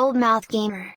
Cold Mouth Gamer.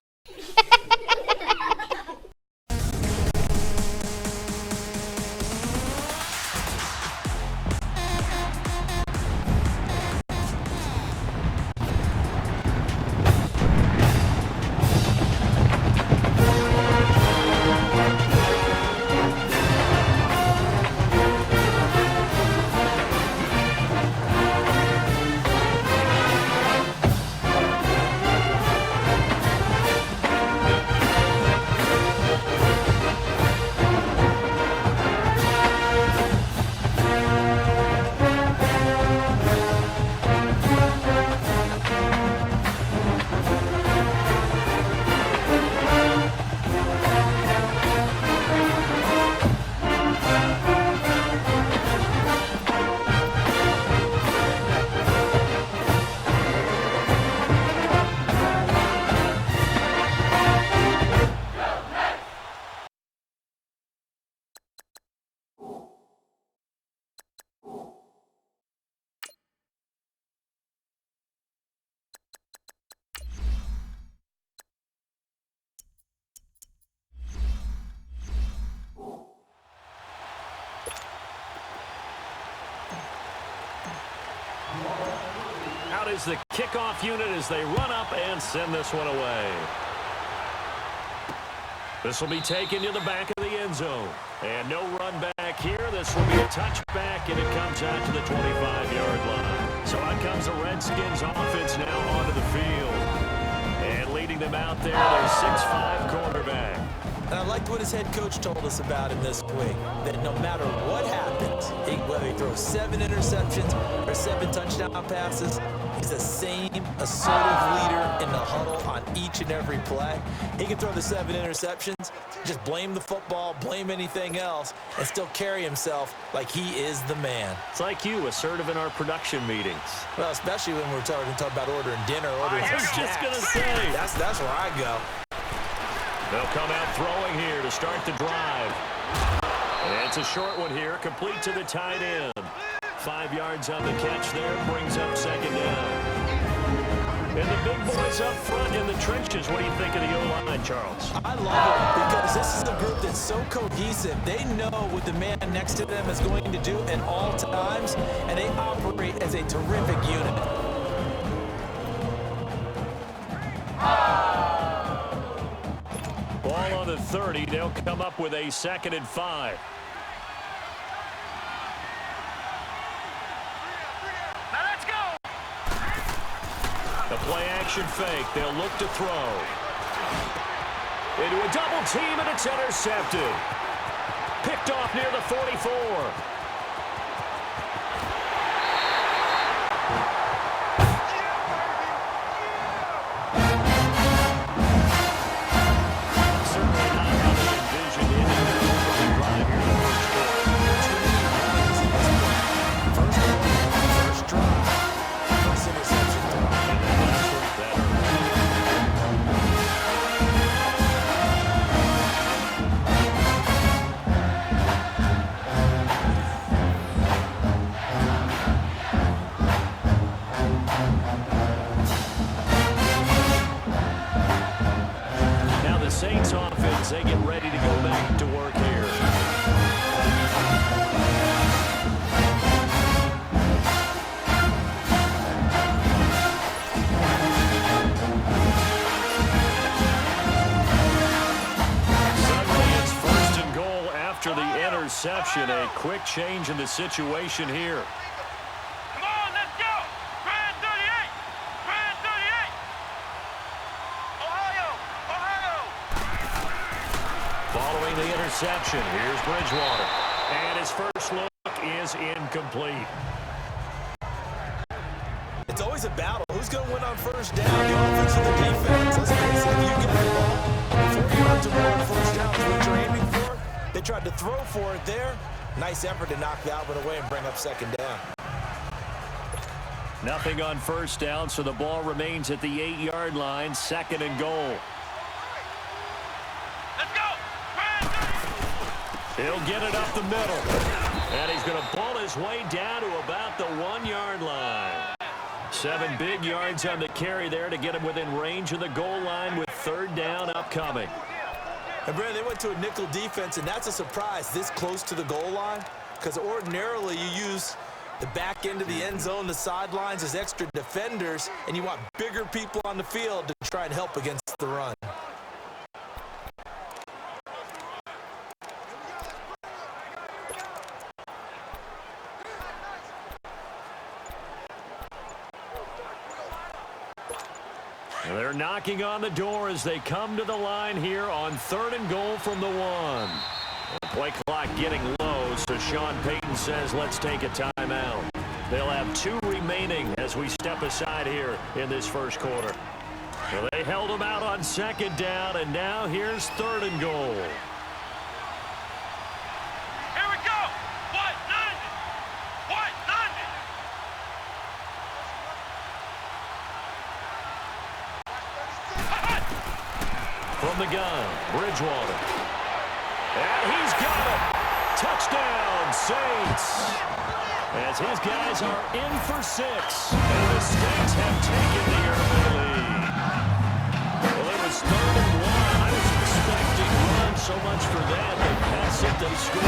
Out is the kickoff unit as they run up and send this one away. This will be taken to the back of the end zone. And no run back here. This will be a touchback, and it comes out to the 25-yard line. So out comes the Redskins offense now onto the field. And leading them out there, their 6'5" quarterback. And I liked what his head coach told us about him this week, that no matter what happens, whether he throws 7 interceptions or 7 touchdown passes, he's the same assertive leader in the huddle on each and every play. He can throw the 7 interceptions, just blame the football, blame anything else, and still carry himself like he is the man. It's like you, assertive in our production meetings. Well, especially when we're talking about ordering dinner, ordering I was just going to say. That's where I go. They'll come out throwing here to start the drive. And it's a short one here, complete to the tight end. 5 yards on the catch there, brings up second down. And the big boys up front in the trenches. What do you think of the O-line, Charles? I love it because this is a group that's so cohesive. They know what the man next to them is going to do at all times, and they operate as a terrific unit. Ball on the 30. They'll come up with a 2nd and 5. Now let's go. The play action fake. They'll look to throw. Into a double team, and it's intercepted. Picked off near the 44. Saints offense, they get ready to go back to work here. Suddenly it's 1st and goal after the interception. A quick change in the situation here. Come on, let's go. Grand 38. Grand 38. Ohio. Following the interception, here's Bridgewater. And his first look is incomplete. It's always a battle. Who's going to win on first down, the offense or the defense? Let's face it, if you get the ball 4 yards or more on first down is what you're aiming for. They tried to throw for it there. Nice effort to knock that one away and bring up 2nd down. Nothing on first down, so the ball remains at the 8-yard line, 2nd and goal. He'll get it up the middle. And he's going to pull his way down to about the 1-yard line. 7 big yards on the carry there to get him within range of the goal line with 3rd down upcoming. And Brandon, they went to a nickel defense, and that's a surprise this close to the goal line, because ordinarily you use the back end of the end zone, the sidelines as extra defenders, and you want bigger people on the field to try and help against the run. They're knocking on the door as they come to the line here on 3rd and goal from the 1. The play clock getting low, so Sean Payton says let's take a timeout. They'll have 2 remaining as we step aside here in this first quarter. Well, they held them out on 2nd down, and now here's 3rd and goal. Here we go. What? None. What? None. From the gun, Bridgewater. And he's got it. Touchdown, Saints. As his guys are in for 6. And the Saints have taken the early lead. Well, it was 3rd and 1. I was expecting run so much for that. They pass it, they score.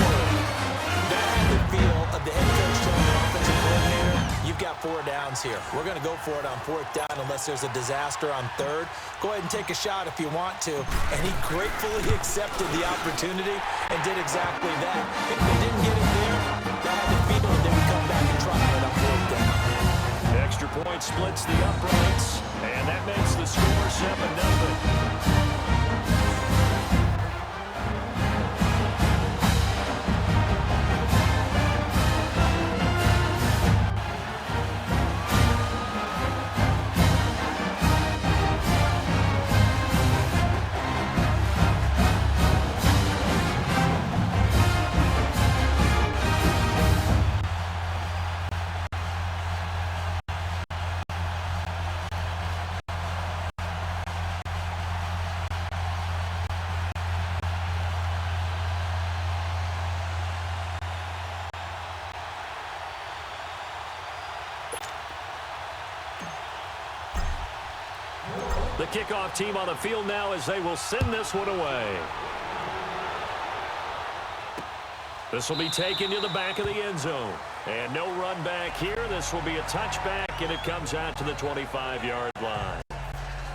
That had the feel of the head coach telling the offensive coordinator, you've got 4 downs here. We're going to go for it on 4th down unless there's a disaster on 3rd. Go ahead and take a shot if you want to. And he gratefully accepted the opportunity and did exactly that. If they didn't get it there, that had the feel that they would come back and try it on 4th down. Extra point splits the uprights, and that makes the score 7-0. The kickoff team on the field now as they will send this one away. This will be taken to the back of the end zone. And no run back here. This will be a touchback, and it comes out to the 25-yard line.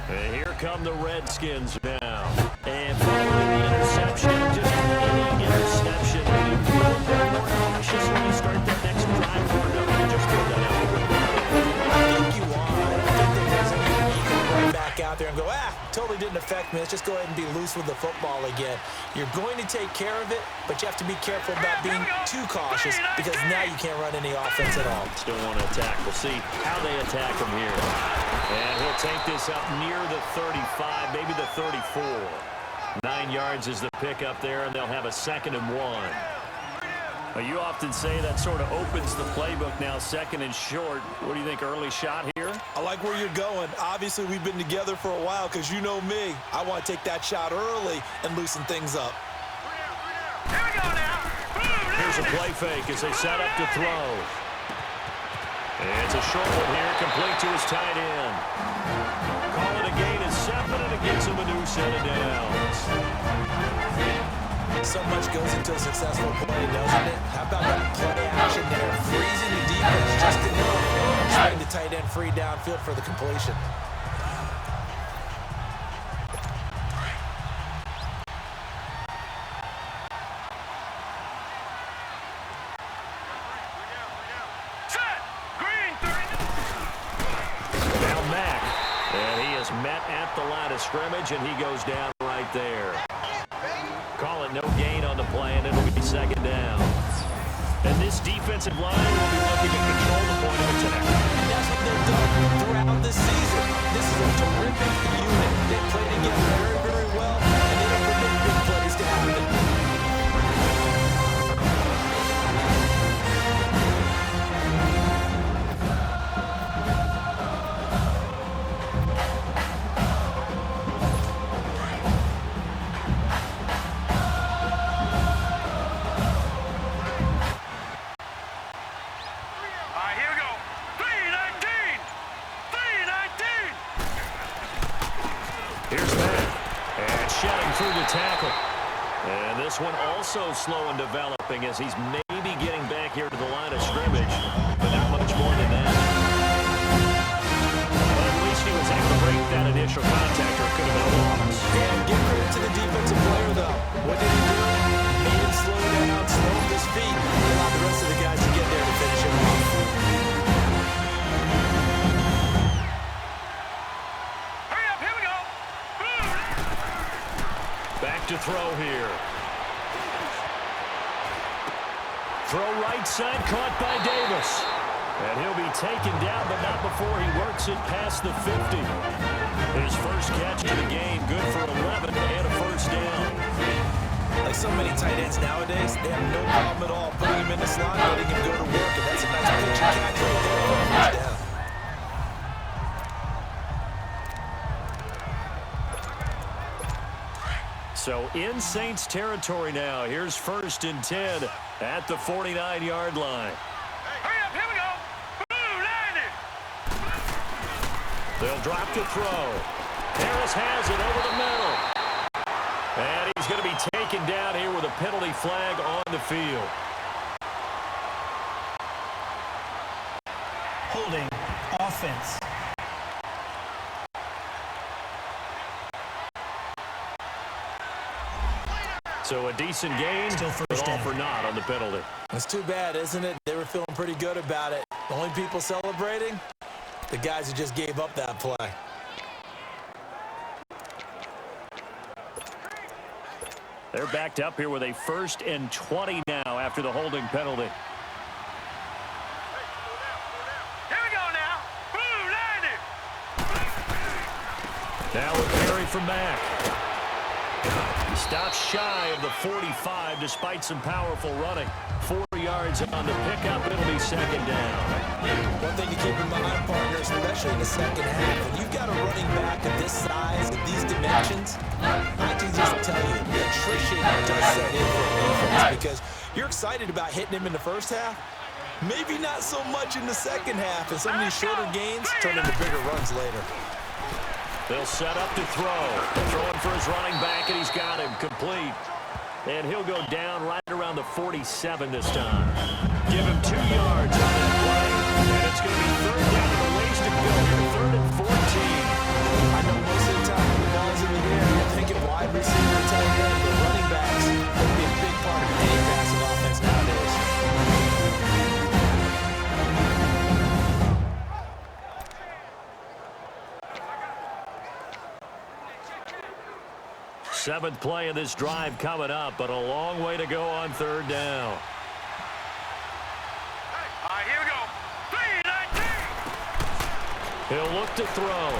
And here come the Redskins now. And following the interception, just any interception, you feel more cautious when you start that next drive or no, you just throw that out. I think you are. I don't think that there's anything you can run back out there and go, totally didn't affect me. Let's just go ahead and be loose with the football again. You're going to take care of it, but you have to be careful about being too cautious because now you can't run any offense at all. Still want to attack. We'll see how they attack him here. And he'll take this up near the 35, maybe the 34. 9 yards is the pickup there, and they'll have a 2nd and 1. Well, you often say that sort of opens the playbook now, 2nd and short. What do you think, early shot here? I like where you're going. Obviously, we've been together for a while because you know me. I want to take that shot early and loosen things up. Here we go now. Here's a play fake as they set up to throw. And it's a short one here, complete to his tight end. Call it a gain of 7, and it gets him a new set of downs. So much goes into a successful play, doesn't it? How about that play action there? Freezing the defense just enough. Setting the tight end free downfield for the completion. Now Mack. And he is met at the line of scrimmage, and he goes down right there. Call it no gain on the play, and it'll be 2nd down. And this defensive line will be looking to control the point of attack. And that's what they've done throughout this season. This is a terrific unit. They play together very, very well, and they don't permit big plays to happen. Here's Mack. And shedding through the tackle. And this one also slow and developing as he's maybe getting back here to the line of scrimmage, but not much more than that. But at least he was able to break that initial contact, or it could have been a loss. And give credit to the defensive player, though. What did he do? Made him slow down, slowed his feet, and allowed the rest of the guys to get there to finish him off. Hurry up, here we go. Back to throw here. Throw right side, caught by Davis. And he'll be taken down, but not before he works it past the 50. His first catch of the game, good for 11 and a first down. Like so many tight ends nowadays, they have no problem at all putting him in the slot, letting him go to work, and that's a nice pitch and catch right there for a first down. So in Saints territory now. Here's 1st and 10 at the 49-yard line. Hurry up, here we go. They'll drop the throw. Harris has it over the middle. And he's going to be taken down here with a penalty flag on the field. Holding offense. So a decent gain, Still first but all down. for naught on the penalty. It's too bad, isn't it? They were feeling pretty good about it. The only people celebrating? The guys who just gave up that play. They're backed up here with a 1st and 20 now after the holding penalty. Here we go now. Now a carry from Mack. He stops shy of the 45 despite some powerful running. 4 yards on the pickup. It'll be 2nd down. One thing to keep in mind, partners, especially in the second half, when you've got a running back of this size, at these dimensions, I can just tell you, the attrition does set in for a defense because you're excited about hitting him in the first half, maybe not so much in the second half, and some of these shorter gains turn into bigger runs later. They'll set up to throw. Throwing for his running back, and he's got him complete. And he'll go down right around the 47 this time. Give him 2 yards on that play. And it's going to be 3rd down and a ways to go here. 3rd and 14. I know most of the time when the ball's in the air, you're thinking wide receiver and tight end, but running backs will be a big part of any passing offense nowadays. 7th play of this drive coming up, but a long way to go on 3rd down. All right, here we go. 3-19. He'll look to throw.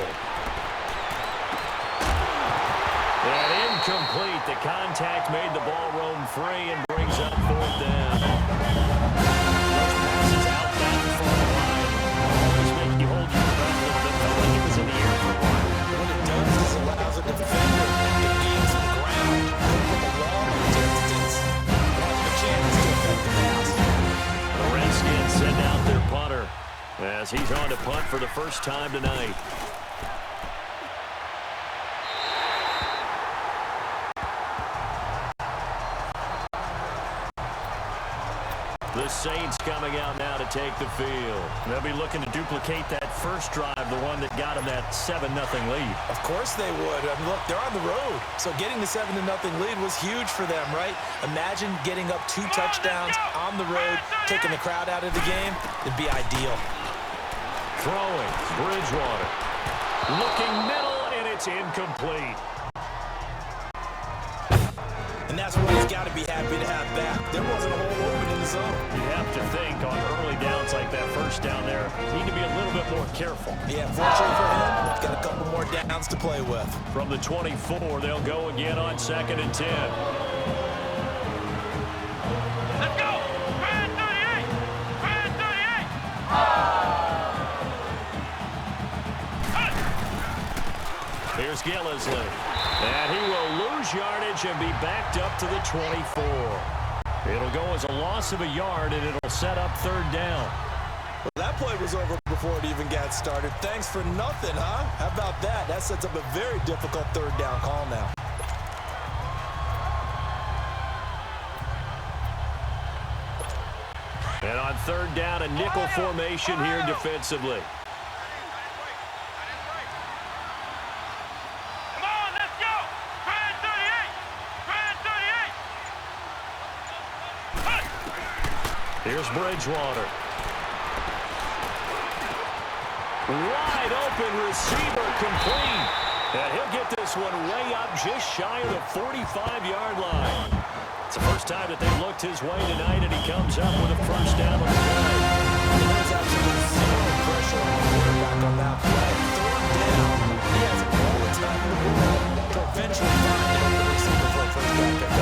And incomplete. The contact made the ball roam free and brings up 4th down. Those passes out that far line always make you hold your breath a little bit. Felt like it was in the air for a while. What it does is allows a defender to gain some ground, go from a long distance, and have a chance to affect the pass. The Redskins send out their punter as he's on to punt for the first time tonight. The Saints coming out now to take the field. They'll be looking to duplicate that first drive, the one that got them that 7-0 lead. Of course they would. I mean, look, they're on the road. So getting the 7-0 lead was huge for them, right? Imagine getting up 2 touchdowns on the road, taking the crowd out of the game. It'd be ideal. Throwing, Bridgewater. Looking middle, and it's incomplete. And that's what he's got to be happy to have back. There wasn't a hole open in the zone. You have to think on early downs like that first down there, need to be a little bit more careful. Yeah, fortunately for him, he's got a couple more downs to play with. From the 24, they'll go again on 2nd and 10. Let's go. Grand 38. Grand 38. Here's Gillisley. And he will lose yardage and be backed up to the 24. It'll go as a loss of a yard, and it'll set up 3rd down. Well, that play was over before it even got started. Thanks for nothing, huh? How about that? That sets up a very difficult third down call now. And on third down, a nickel formation here defensively. Come on, let's go. Grand 38. Grand 38. Here's Bridgewater. Wide open receiver complete. And he'll get this one way up just shy of the 45-yard line. It's the first time that they've looked his way tonight, and he comes up with a first down on the play. There's absolutely zero pressure on the quarterback on that play. Third down, he has all the time in the world to eventually find the open receiver for a first down pickup.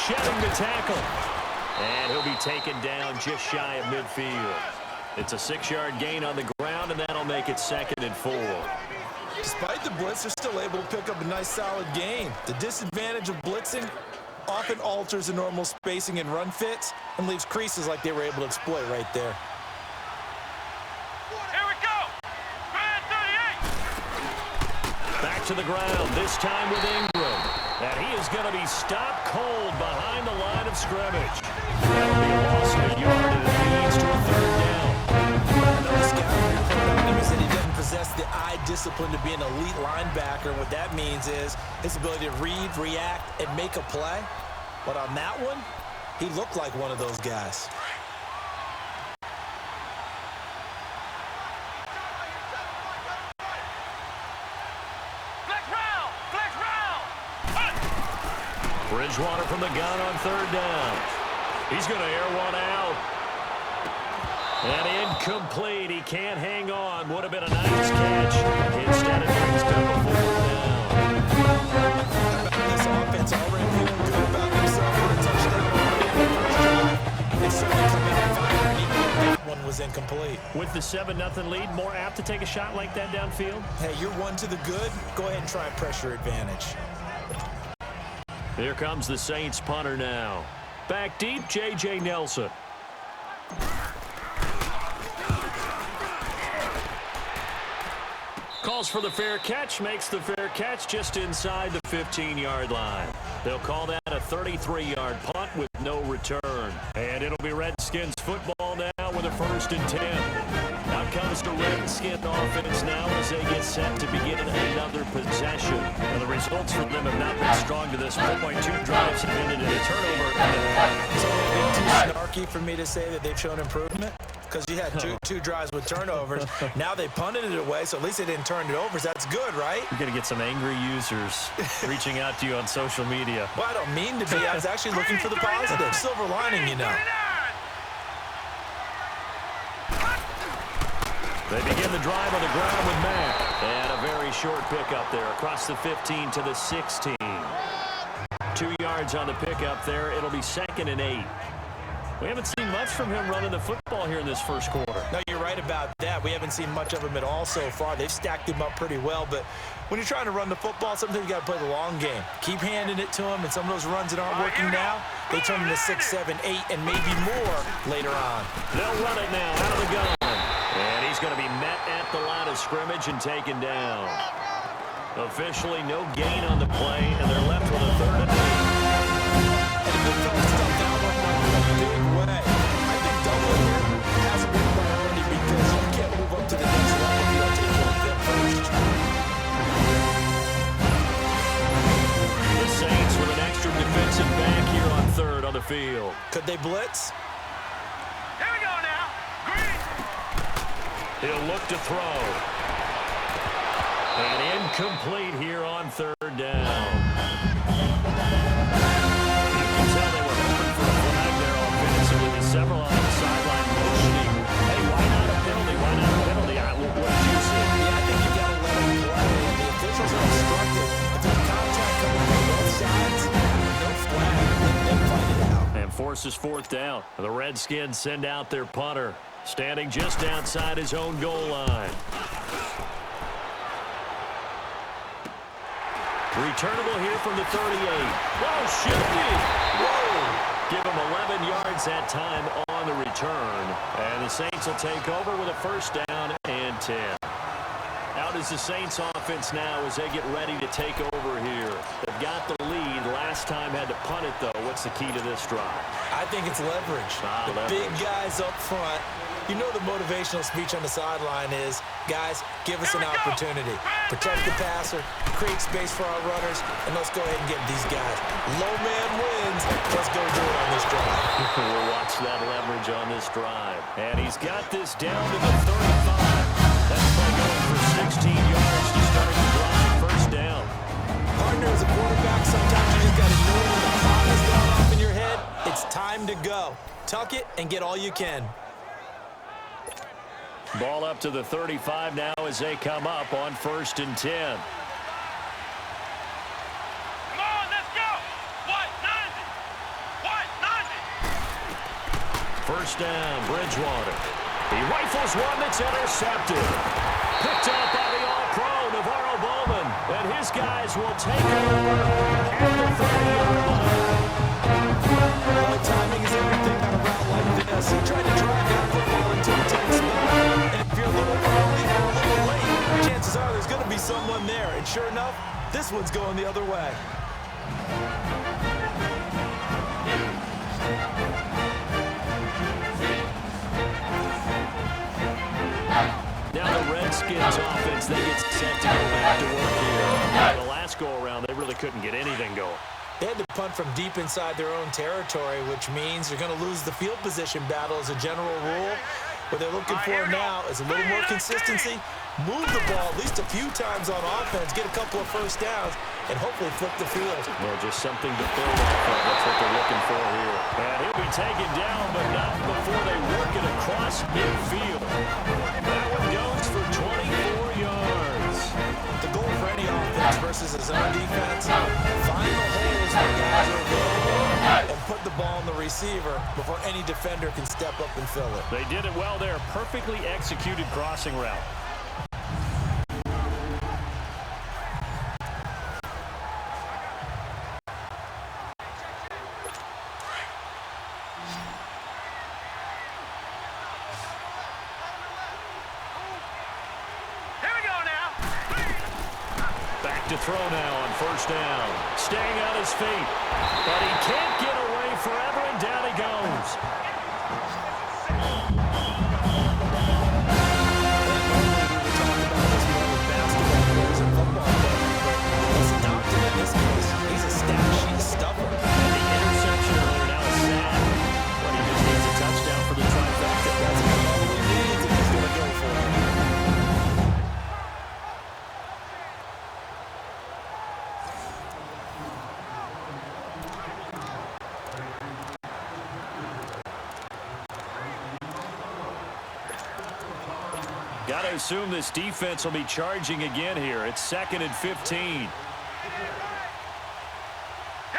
Shedding the tackle. And he'll be taken down just shy of midfield. It's a 6-yard gain on the ground, and that'll make it 2nd and 4. Despite the blitz, they're still able to pick up a nice solid gain. The disadvantage of blitzing often alters the normal spacing and run fits and leaves creases like they were able to exploit right there. Here we go. Grand 38. Back to the ground, this time with Ingram. And he is going to be stopped cold behind the line of scrimmage. That'll be a loss of a yard, and it leads to a third down. Another scouting report said he doesn't possess the eye discipline to be an elite linebacker. What that means is his ability to read, react, and make a play. But on that one, he looked like one of those guys. Bridgewater from the gun on third down. He's going to air one out. And incomplete. He can't hang on. Would have been a nice catch. Instead, it brings down a fourth down. This offense already feeling good about themselves with a touchdown already. They certainly come out firing, even though that one was incomplete. With the 7-0 lead, more apt to take a shot like that downfield? Hey, you're one to the good. Go ahead and try a pressure advantage. Here comes the Saints punter now. Back deep, J.J. Nelson. Calls for the fair catch, makes the fair catch just inside the 15-yard line. They'll call that a 33-yard punt with no return. And it'll be Redskins football now with a 1st and 10. Out comes the Redskin offense now as they get set to begin another possession. Now, the results for them have not been strong to this point. 2 drives have ended in a turnover. It's only been too snarky for me to say that they've shown improvement because you had two drives with turnovers. Now they punted it away, so at least they didn't turn it over. So that's good, right? You're going to get some angry users reaching out to you on social media. Well, I don't mean to be. I was actually looking for the positive. Silver lining, you know. They begin the drive on the ground with Mack. And a very short pickup there across the 15 to the 16. 2 yards on the pickup there. It'll be 2nd and 8. We haven't seen much from him running the football here in this first quarter. No, you're right about that. We haven't seen much of him at all so far. They've stacked him up pretty well, but when you're trying to run the football, sometimes you got to play the long game. Keep handing it to him, and some of those runs that aren't working now, they turn into 6, 7, 8, and maybe more later on. They'll run it now out of the gun. And he's going to be met at the line of scrimmage and taken down. Officially no gain on the play, and they're left with a 3rd and 8. And the good fellas stuck that one in a big way. I think doubling here has a big priority because you can't move up to the next level if you don't take care of them first. The Saints with an extra defensive back here on 3rd on the field. Could they blitz? Here we go now. Green. He'll look to throw. And incomplete here on 3rd down. You can tell they were hoping for a flag there offensively. Several on the sideline motioning. Hey, why not a penalty? Why not a penalty? What did you see? Yeah, I think you got to let them play. And the officials are instructed. If there's a now. The Redskins send out their punter, standing just outside his own goal line. Returnable here from the 38. Whoa, shifty! Whoa! Give him 11 yards that time on the return. And the Saints will take over with a first down and 10. Out is the Saints offense now as they get ready to take over here. They've got the lead. Last time had to punt it, though. What's the key to this drive? I think it's leverage. Leverage. Big guys up front. You know the motivational speech on the sideline is, guys, give us an opportunity. Protect the passer, create space for our runners, and let's go ahead and get these guys. Low man wins. Let's go do it on this drive. We'll watch that leverage on this drive. And he's got this down to the 35. That's by going for 16 yards to start the drive. First down. Partner, as a quarterback, sometimes you just got to know when the clock is going off in your head, it's time to go. Tuck it and get all you can. Ball up to the 35 now as they come up on 1st and 10. Come on, let's go. White 90. White 90. First down, Bridgewater. He rifles one that's intercepted. Picked up by the all-pro Navarro Bowman. And his guys will take it over at the 30-yard line. Well, timing is everything on a route like this. He tried to drive that football into a tight spot. And if you're a little early or a little late, chances are there's going to be someone there. And sure enough, this one's going the other way. Now the Redskins offense, they get set to go back to work here. The last go-around, they really couldn't get anything going. They had to punt from deep inside their own territory, which means you're going to lose the field position battle as a general rule. What they're looking for now is a little more consistency, move the ball at least a few times on offense, get a couple of first downs, and hopefully flip the field. Well, just something to build off of. That's what they're looking for here. And he'll be taken down, but not before they work it across midfield. That one goes for 24 yards. The goal for any offense versus his own defense, find the holes where guys are available and put the ball on the receiver before any defender can step up and fill it. They did it well there. Perfectly executed crossing route. Here we go now. Back to throw now on first down. Staying on his feet. But he can't get away forever, and down he goes. He's a stat sheet stubborn. And the interception earlier now is sad. But he just needs a touchdown for the trifecta. That's all he needs, and he's going to go for it. Got to assume this defense will be charging again here. It's 2nd and 15. Here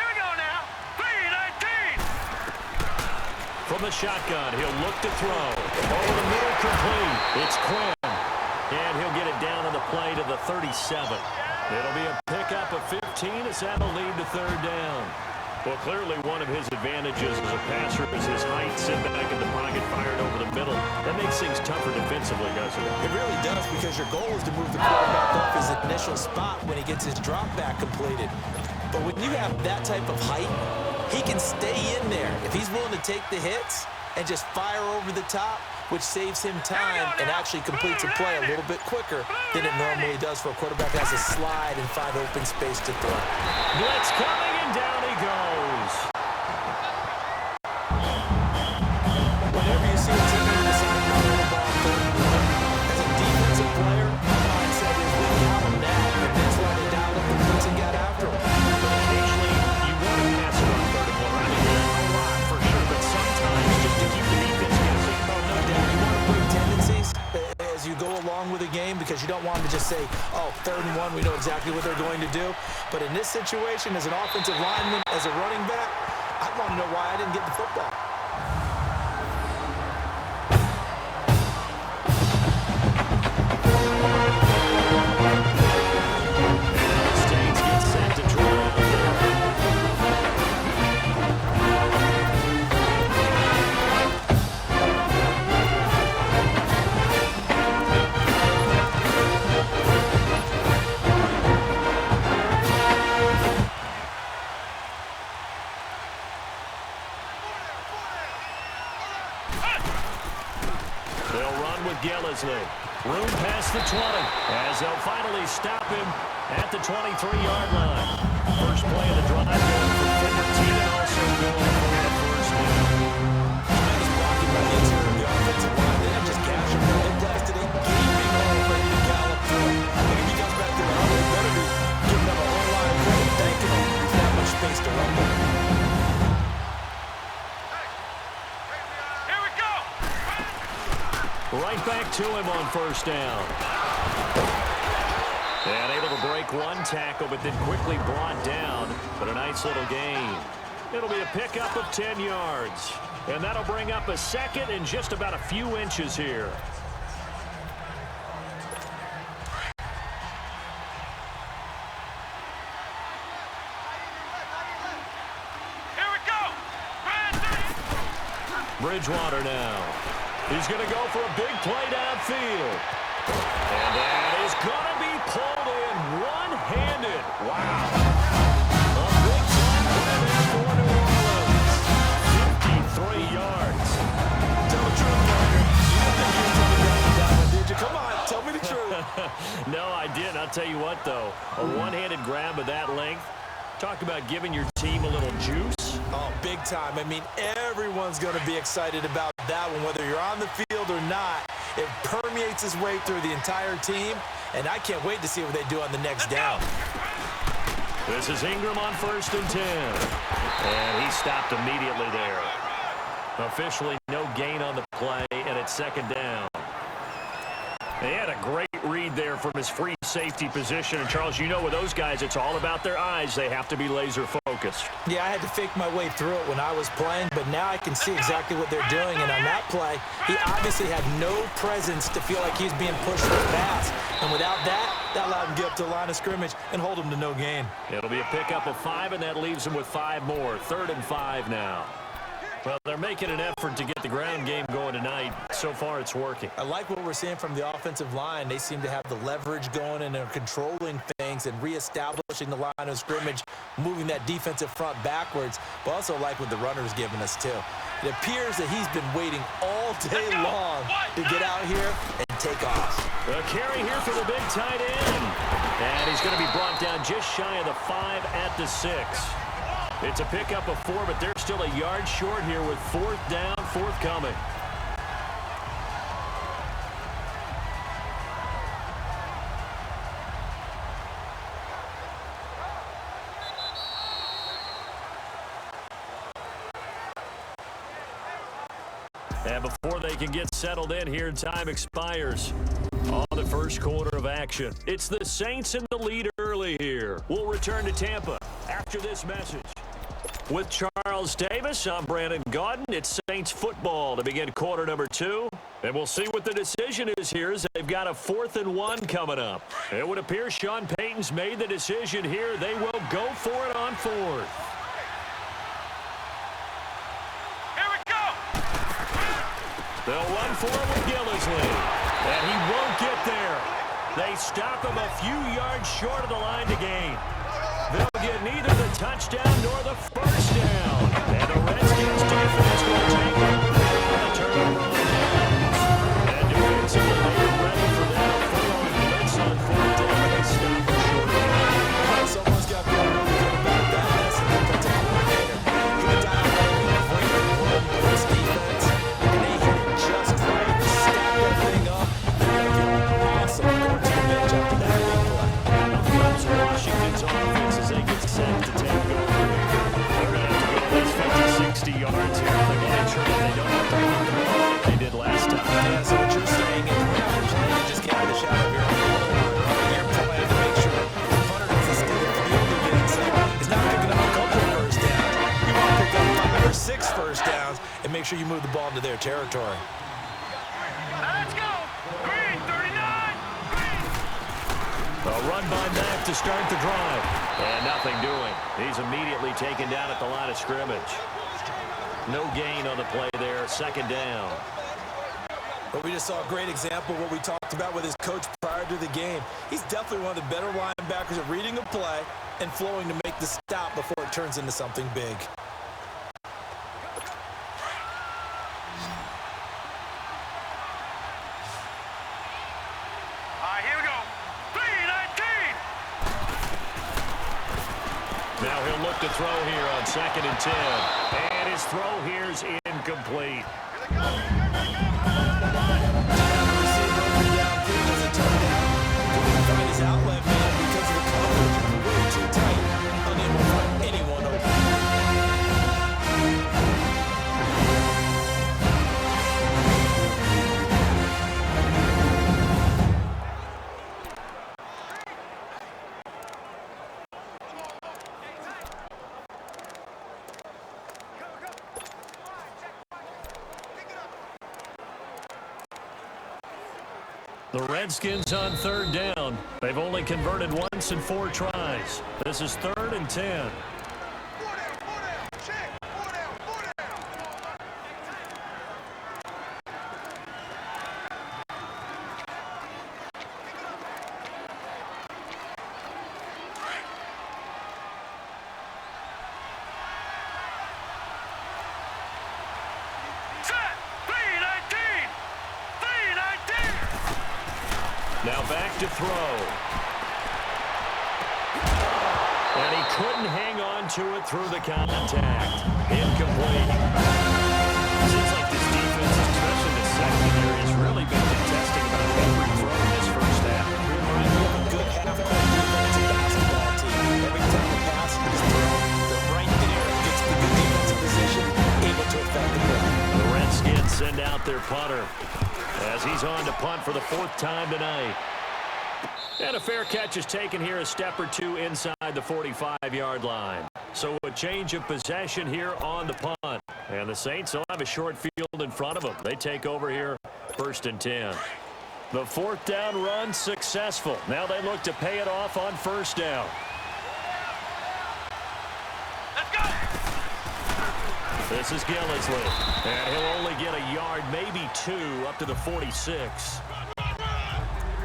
we go now. 3-19. From the shotgun, he'll look to throw. Over the middle, complete. It's Quinn. And he'll get it down on the play to the 37. It'll be a pickup of 15 as that'll lead to 3rd down. Well, clearly one of his advantages as a passer is his height. Sit back in the pocket, fired over the middle. That makes things tougher defensively, doesn't it? It really does, because your goal is to move the quarterback off his initial spot when he gets his drop back completed. But when you have that type of height, he can stay in there. If he's willing to take the hits and just fire over the top, which saves him time and actually completes a play a little bit quicker than it normally does for a quarterback that has to slide and find open space to throw. Blitz coming, and down he goes. Whenever you see a team decide to throw the ball as a defensive player, my mindset is we got him now, and that's why they dialed up the blitz and got after him. Occasionally, you want to pass it on 3rd and 1. I mean, a lot for sure, but sometimes just to keep the defense guessing. No doubt, you want to bring tendencies as you go along with a game, because you don't want them to just say, oh, 3rd and 1, we know exactly what they're going to do. But in this situation, as an offensive lineman, as a running back, I want to know why I didn't get the football. They'll run with Gillisley. Room past the 20 as they'll finally stop him at the 23-yard line. First play of the drive going for Finnerty and also going for the first down. Tremendous blocking by the interior of the offensive line. They didn't just cash him. They blasted a gaping hole ready to gallop through. I think if he comes back to the huddle, he better be giving them a whole lot of credit, thanking them for that much space to run with. Here we go. Right back to him on first down. And able to break one tackle, but then quickly brought down. But a nice little gain. It'll be a pickup of 10 yards. And that'll bring up a second and just about a few inches here. Here we go. Bridgewater now. He's going to go for a big play downfield. And that is going to be pulled in one-handed. Wow. A big time play there for New Orleans. 53 yards. Tell the truth, Parker. You didn't think you were coming down with that one, did you? Come on, tell me the truth. No, I didn't. I'll tell you what, though. A one-handed grab of that length. Talk about giving your team a little juice. Oh, big time. I mean, everyone's going to be excited about that one, whether you're on the field or not. It permeates its way through the entire team, and I can't wait to see what they do on the next down. This is Ingram on 1st and 10. And he stopped immediately there. Officially no gain on the play, and it's 2nd down. They had a great read there from his free safety position. And, Charles, you know with those guys, it's all about their eyes. They have to be laser-focused. Yeah, I had to fake my way through it when I was playing, but now I can see exactly what they're doing. And on that play, he obviously had no presence to feel like he was being pushed for a pass. And without that, that allowed him to get up to the line of scrimmage and hold him to no gain. It'll be a pickup of 5, and that leaves him with 5 more. 3rd and 5 now. Well, they're making an effort to get the ground game going tonight. So far, it's working. I like what we're seeing from the offensive line. They seem to have the leverage going, and they're controlling things and reestablishing the line of scrimmage, moving that defensive front backwards, but also like what the runner's giving us, too. It appears that he's been waiting all day long to get out here and take off. A carry here for the big tight end. And he's going to be brought down just shy of the 5 at the 6. It's a pickup of 4, but they're still a yard short here with 4th down, forthcoming. And before they can get settled in here, time expires on the first quarter of action. It's the Saints in the lead early here. We'll return to Tampa after this message. With Charles Davis, I'm Brandon Gaudin. It's Saints football to begin quarter number 2. And we'll see what the decision is here as they've got a 4th and 1 coming up. It would appear Sean Payton's made the decision here. They will go for it on 4th. Here we go. They'll run for it with Gillisley. And he won't get there. They stop him a few yards short of the line to gain. They'll get neither the touchdown nor the first down. And the Redskins defense will take it on the turnover. And defensively, they were ready for that full-on blitz on 4th down. They stop it short. Someone's got to be really good about that. That's the defensive coordinator. He can dial a great run blitz defense, and they hit it just right. Stack that thing up. They're going to get awesome going to the bench after that big play. Washington's offense as they get set to take over. They're going to have to go at least 50, 60 yards here if they want to ensure that they don't have to run the ball like they did last time. Yeah, so what you're saying is when you're playing, you just get out of the shadow of your own goal. You're playing to make sure the punter doesn't stay at the field and getting set. It's not picking up a couple of first downs. You want to pick up 5 or 6 first downs and make sure you move the ball into their territory. Let's go. Green, 39. A run by Mack to start the drive. And nothing doing. He's immediately taken down at the line of scrimmage. No gain on the play there. 2nd down. But we just saw a great example of what we talked about with his coach prior to the game. He's definitely one of the better linebackers at reading a play and flowing to make the stop before it turns into something big. throw here on 2nd and 10. And his throw here's incomplete. Find his outlet man because of the coverage. Way too tight. Unable to find anyone open. The Redskins on 3rd down. They've only converted once in 4 tries. This is 3rd and 10. Now back to throw. And he couldn't hang on to it through the contact. Incomplete. Seems like this defense, especially the secondary, has really been contesting about every throw in this first half. Reminds me of a good half-court defensive basketball team. Every time a pass is thrown, they're right there against the good defensive position, able to affect the play. The Redskins send out their punter as he's on to punt for the 4th time tonight. And a fair catch is taken here a step or 2 inside the 45-yard line. So a change of possession here on the punt. And the Saints will have a short field in front of them. They take over here 1st and 10. The 4th down run successful. Now they look to pay it off on 1st down. Let's go! This is Gillisley. And he'll only get a yard, maybe 2, up to the 46.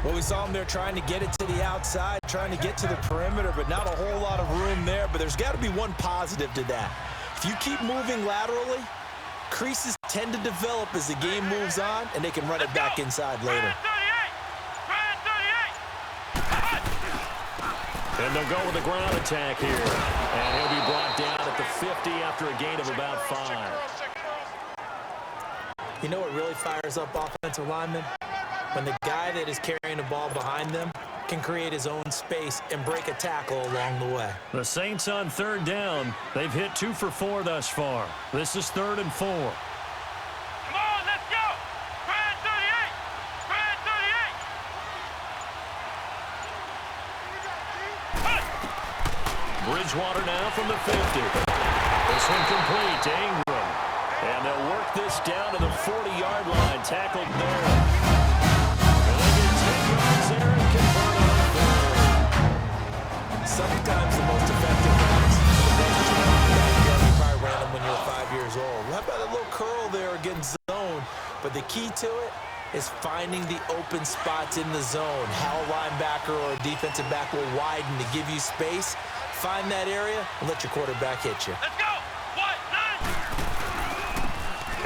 Well, we saw him there trying to get it to the outside, trying to get to the perimeter, but not a whole lot of room there. But there's got to be one positive to that. If you keep moving laterally, creases tend to develop as the game moves on, and they can run it back inside later. And they'll go with the ground attack here. And he'll be brought down at the 50 after a gain of about 5. You know what really fires up offensive linemen? When the guy that is carrying the ball behind them can create his own space and break a tackle along the way. The Saints on 3rd down. They've hit 2 for 4 thus far. This is 3rd and 4. Come on, let's go! Brand 38! Brand 38! Bridgewater now from the 50. This one complete to Ingram. And they'll work this down to the 40-yard line. Tackled there. Sometimes the most effective runs you probably ran them when you were 5 years old. How about a little curl there against zone? But the key to it is finding the open spots in the zone. How a linebacker or a defensive back will widen to give you space. Find that area and let your quarterback hit you. Let's go! What?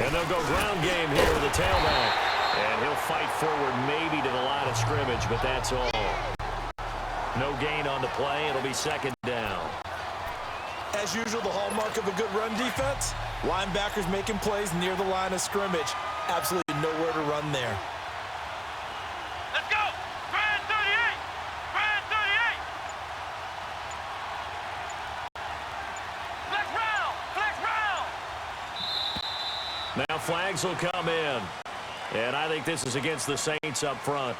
9! And they'll go ground game here with the tailback. And he'll fight forward maybe to the line of scrimmage, but that's all. No gain on the play. It'll be 2nd down. As usual, the hallmark of a good run defense, linebackers making plays near the line of scrimmage. Absolutely nowhere to run there. Let's go! Brand 38! Brand 38! Flex round! Flex round! Now flags will come in. And I think this is against the Saints up front.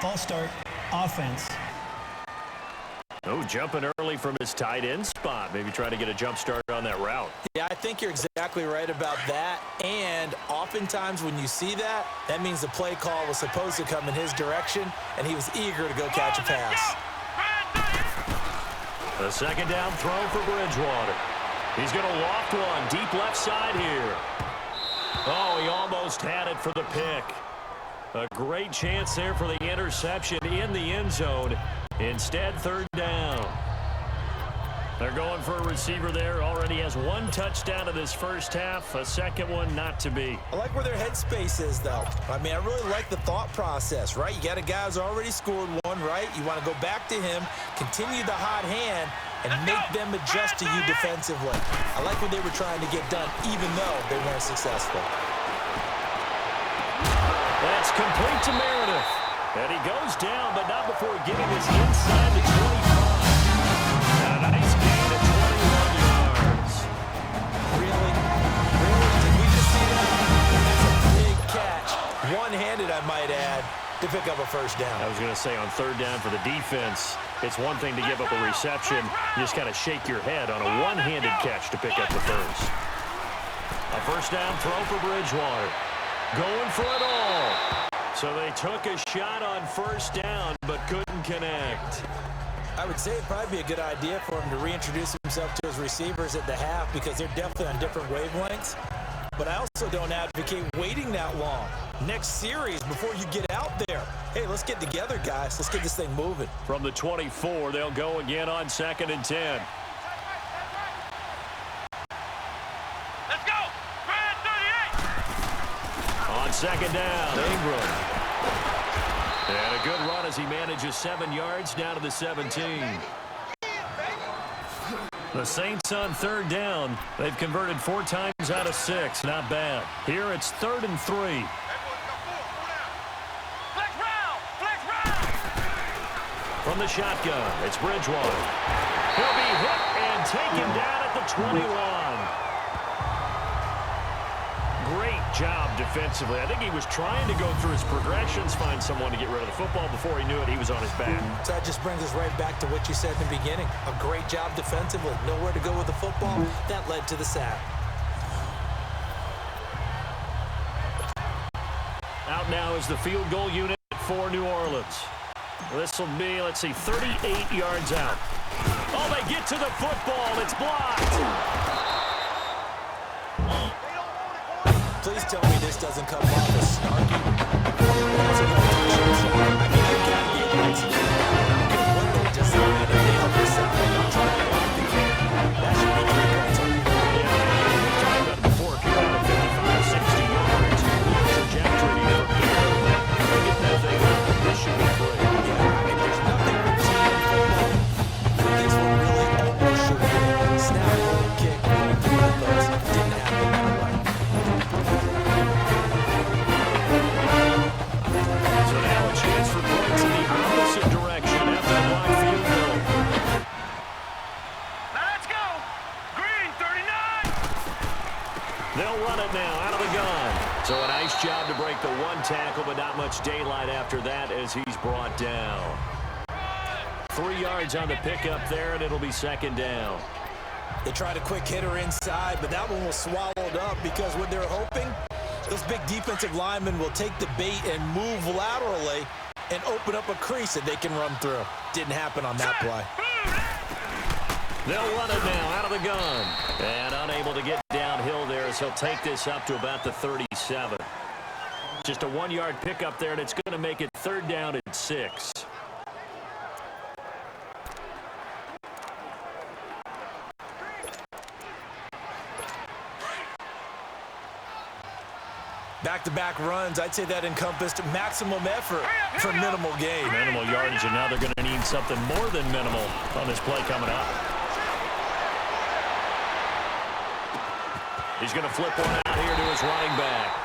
False start. Offense. Oh, jumping early from his tight end spot. Maybe trying to get a jump start on that route. Yeah, I think you're exactly right about that. And oftentimes when you see that, that means the play call was supposed to come in his direction, and he was eager to go catch a pass. The 2nd down throw for Bridgewater. He's going to loft one deep left side here. Oh, he almost had it for the pick. A great chance there for the interception in the end zone. Instead, 3rd down. They're going for a receiver there. Already has 1 touchdown in this first half. A second one not to be. I like where their headspace is, though. I mean, I really like the thought process, right? You got a guy who's already scored 1, right? You want to go back to him, continue the hot hand, and make them adjust to you defensively. I like what they were trying to get done, even though they weren't successful. That's complete to Meredith. And he goes down, but not before getting us inside the 25. A nice gain of 21 yards. Really? Really? Did we just see that? That's a big catch. One-handed, I might add, to pick up a first down. I was going to say on third down for the defense, it's one thing to give up a reception. You just got to shake your head on a one-handed catch to pick up the first. A first down throw for Bridgewater. Going for it all. So they took a shot on first down, but couldn't connect. I would say it'd probably be a good idea for him to reintroduce himself to his receivers at the half because they're definitely on different wavelengths. But I also don't advocate waiting that long. Next series, before you get out there, hey, let's get together, guys. Let's get this thing moving. From the 24, they'll go again on 2nd and 10. Let's go. Grand 38. On 2nd down, Ingram. And a good run as he manages 7 yards down to the 17. The Saints on 3rd down. They've converted 4 times out of 6. Not bad. Here it's 3rd and 3. Flex round. Flex round. From the shotgun, it's Bridgewater. He'll be hit and taken down at the 21. Great job defensively. I think he was trying to go through his progressions, find someone to get rid of the football. Before he knew it, he was on his back. So that just brings us right back to what you said in the beginning. A great job defensively. Nowhere to go with the football. That led to the sack. Out now is the field goal unit for New Orleans. This will be, let's see, 38 yards out. Oh, they get to the football. It's blocked. Please tell me this doesn't come off as snarky. That's a I mean, I've got to be able to what they designed and they help us out. I'm trying to block the game. That should be 3 points on me. Yeah, we've talked about it before. If you're out of 55, 60 yards, the trajectory from here, you get that thing out, this should be free. Yeah, I mean, there's nothing routine in football. This one really almost should have snap, kick, one of those. Didn't happen that way. So now a chance for points in the opposite direction after the blocked field goal. Now let's go. Green 39. They'll run it now out of the gun. So a nice job to break the 1 tackle, but not much daylight after that as he's brought down. 3 yards on the pickup there, and it'll be 2nd down. They tried a quick hitter inside, but that one was swallowed up because what they're hoping, those big defensive linemen will take the bait and move laterally and open up a crease that they can run through. Didn't happen on that play. They'll run it now out of the gun. And unable to get downhill there as he'll take this up to about the 37. Just a 1-yard pickup there, and it's going to make it 3rd down and 6. Back-to-back runs, I'd say that encompassed maximum effort for minimal gain. Minimal yardage, and now they're going to need something more than minimal on this play coming up. He's going to flip one out here to his running back.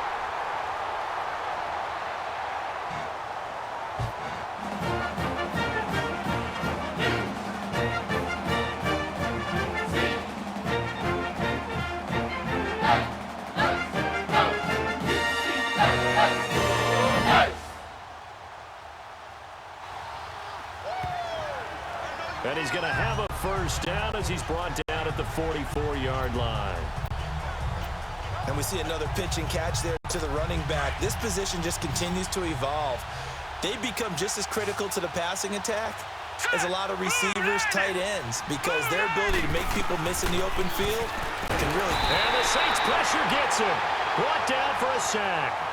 And he's going to have a first down as he's brought down at the 44-yard line. And we see another pitch and catch there to the running back. This position just continues to evolve. They become just as critical to the passing attack as a lot of receivers, tight ends, because their ability to make people miss in the open field can really... And the Saints pressure gets him. Brought down for a sack.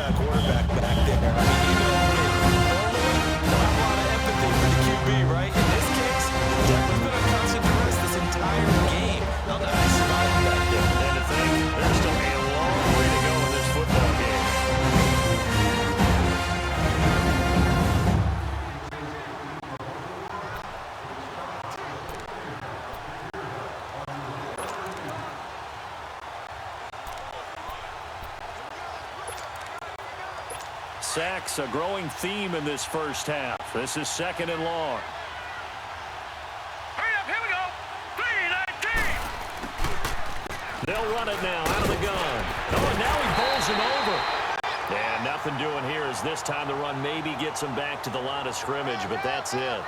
that quarterback back there. I mean, normally, don't have a lot of empathy for the QB, right? In this case, Denver's been on constant duress this entire game. How did I survive back there? And to think, there's still a long way to go in this football game. Sacks, a growing theme in this first half. This is 2nd and long. Hurry up, here we go. 3-19. They'll run it now out of the gun. Oh, and now he bowls him over. And nothing doing here as this time the run maybe gets him back to the line of scrimmage, but that's it.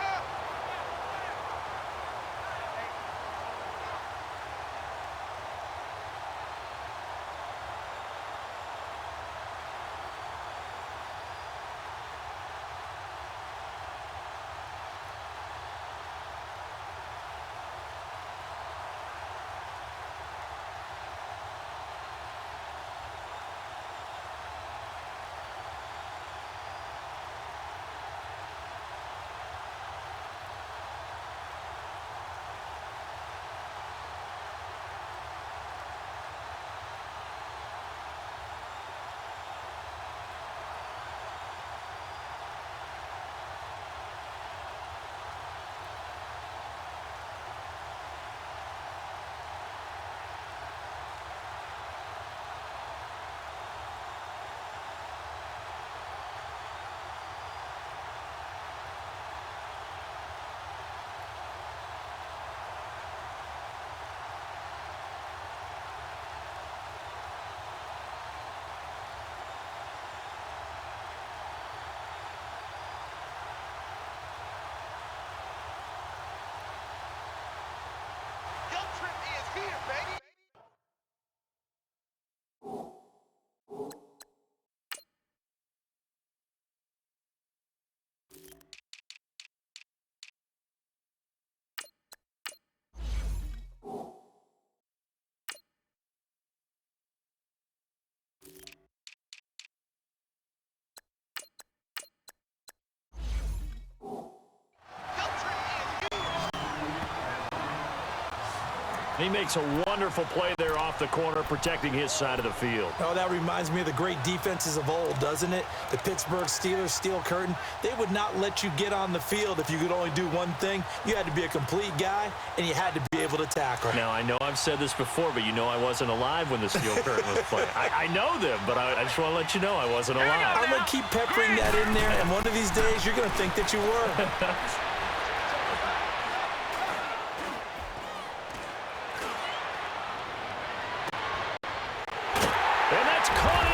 He makes a wonderful play there off the corner, protecting his side of the field. Oh, that reminds me of the great defenses of old, doesn't it? The Pittsburgh Steelers, steel curtain. They would not let you get on the field if you could only do one thing. You had to be a complete guy, and you had to be able to tackle. Now, I know I've said this before, but you know I wasn't alive when the steel curtain was playing. I know them, but I just want to let you know I wasn't alive. I'm going to keep peppering that in there, and one of these days you're going to think that you were.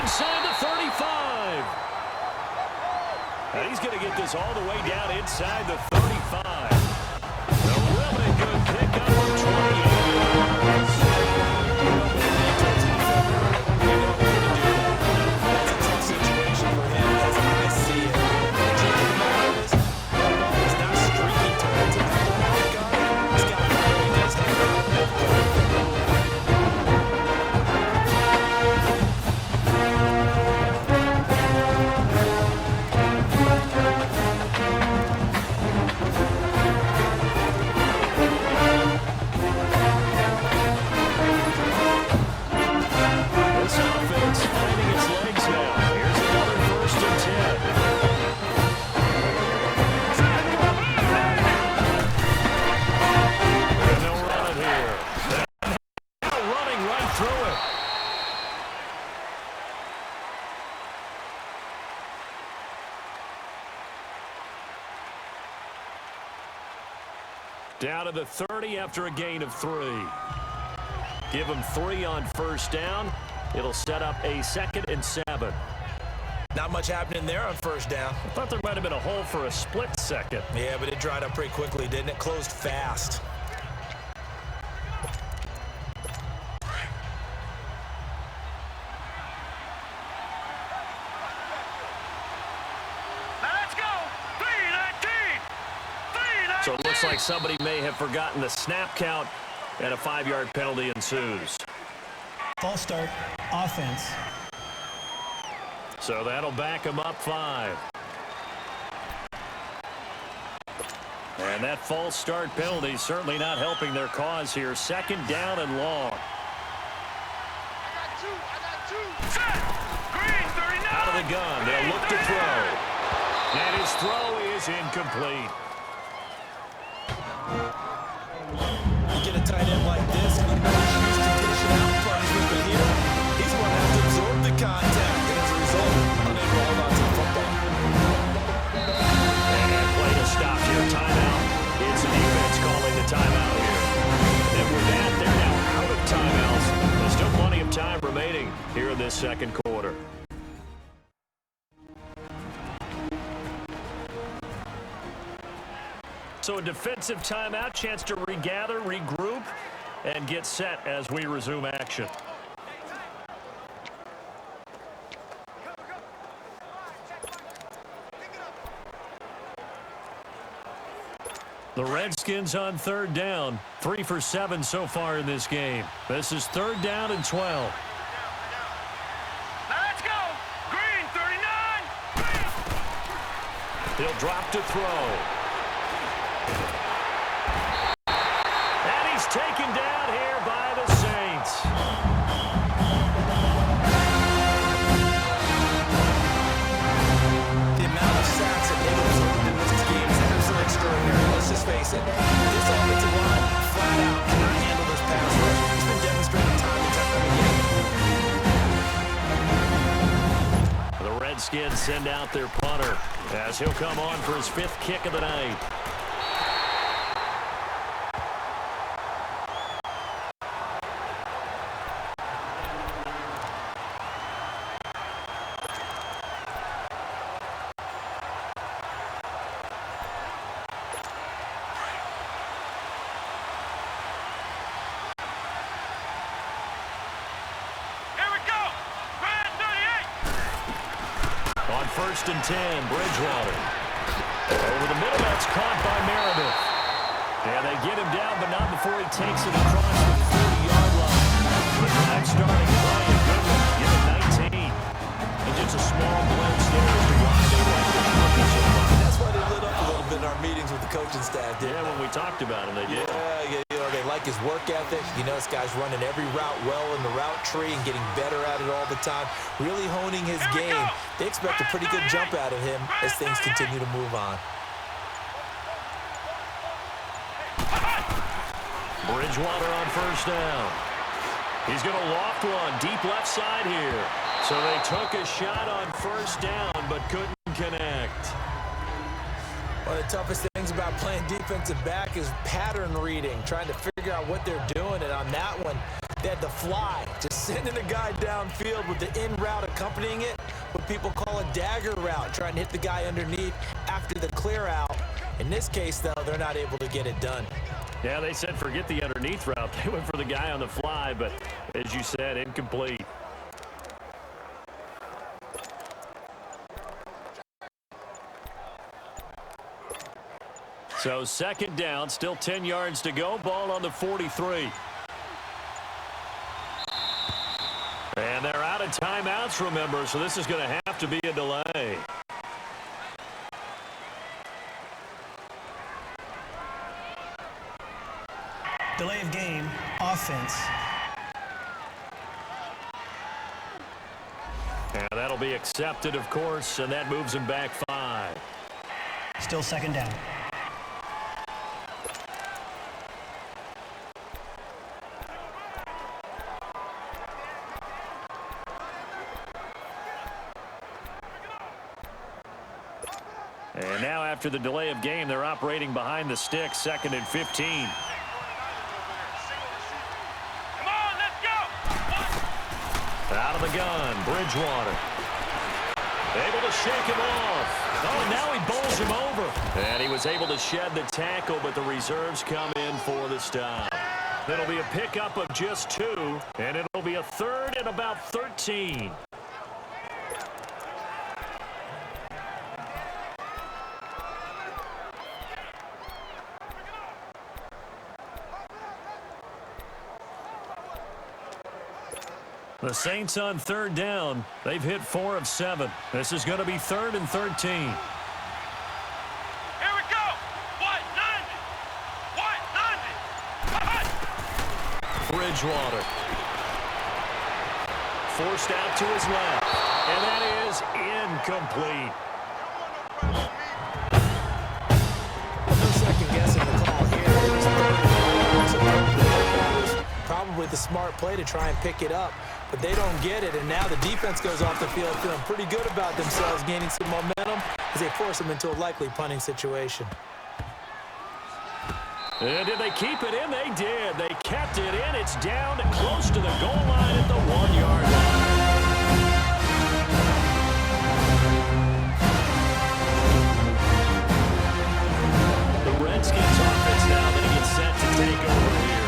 Inside the 35. And he's going to get this all the way down inside the 35. A really good pickup of 28 yards. That's a tough situation for him as I see it. The truth of the matter is, that ball is not streaking towards him. He's got to hold his head up. Down to the 30 after a gain of 3. Give him 3 on first down. It'll set up a 2nd and 7. Not much happening there on first down. I thought there might have been a hole for a split second. Yeah, but it dried up pretty quickly, didn't it? Closed fast. So it looks like somebody may have forgotten the snap count, and a 5-yard penalty ensues. False start, offense. So that'll back them up 5. And that false start penalty certainly not helping their cause here. 2nd down and long. Out of the gun, they'll look to throw. And his throw is incomplete. You get a tight end like this, and you know he's used to dishing out punishment, but here, he's going to have to absorb the contact, and as a result, unable to hold on to the football. And play to stop here. Timeout. It's the defense calling the timeout here. And with that, they're now out of timeouts. There's still plenty of time remaining here in this second quarter. So a defensive timeout, chance to regather, regroup, and get set as we resume action. The Redskins on 3rd down, 3 for 7 so far in this game. This is 3rd down and 12. Now let's go. Green, 39. He'll drop to throw. And he's taken down here by the Saints. The amount of sacks that they've absorbed in this game is absolutely extraordinary. Let's just face it. This offensive line flat out cannot handle this pass rush. It's been demonstrated time and time again. The Redskins send out their punter as he'll come on for his 5th kick of the night. Here we go. Green, 38. On 1st and 10, Bridgewater. Over the middle, that's caught by Meredith. And they get him down, but not before he takes it across the 40-yard line. The drive starting. Brian Goodwin, give him 19. And just a small glimpse there as to why they like this rookie so much. That's why they lit up a little bit in our meetings with the coaching staff, didn't Yeah, they? when we talked about him, they did. Yeah, you know, they like his work ethic. You know, this guy's running every route well in the route tree and getting better at it all the time, really honing his game. They expect a pretty good jump out of him as things continue to move on. Bridgewater on 1st down. He's going to loft one deep left side here. So they took a shot on 1st down, but couldn't connect. One of the toughest things about playing defensive back is pattern reading, trying to figure out what they're doing. And on that one, they had the fly, just sending a guy downfield with the in route accompanying it, what people call a dagger route, trying to hit the guy underneath after the clear out. In this case, though, they're not able to get it done. Yeah, they said forget the underneath route. They went for the guy on the fly, but as you said, incomplete. So 2nd down, still 10 yards to go. Ball on the 43. And they're out of timeouts, remember, so this is going to have to be a delay. Delay of game, offense. And that'll be accepted, of course, and that moves him back 5. Still 2nd down. And now after the delay of game, they're operating behind the sticks, 2nd and 15. Come on, let's go. Out of the gun, Bridgewater. Able to shake him off. Oh, and now he bowls him over. And he was able to shed the tackle, but the reserves come in for the stop. It'll be a pickup of just 2, and it'll be a 3rd and about 13. The Saints on third down. They've hit 4 of 7. This is going to be 3rd and 13. Here we go. White 90. Bridgewater. Forced out to his left. And that is incomplete. No second guessing the call here. Probably the smart play to try and pick it up, but they don't get it, and now the defense goes off the field feeling pretty good about themselves, gaining some momentum as they force them into a likely punting situation. And did they keep it in? They did. They kept it in. It's down close to the goal line at the 1-yard line. The Redskins offense now that gets set to take over here.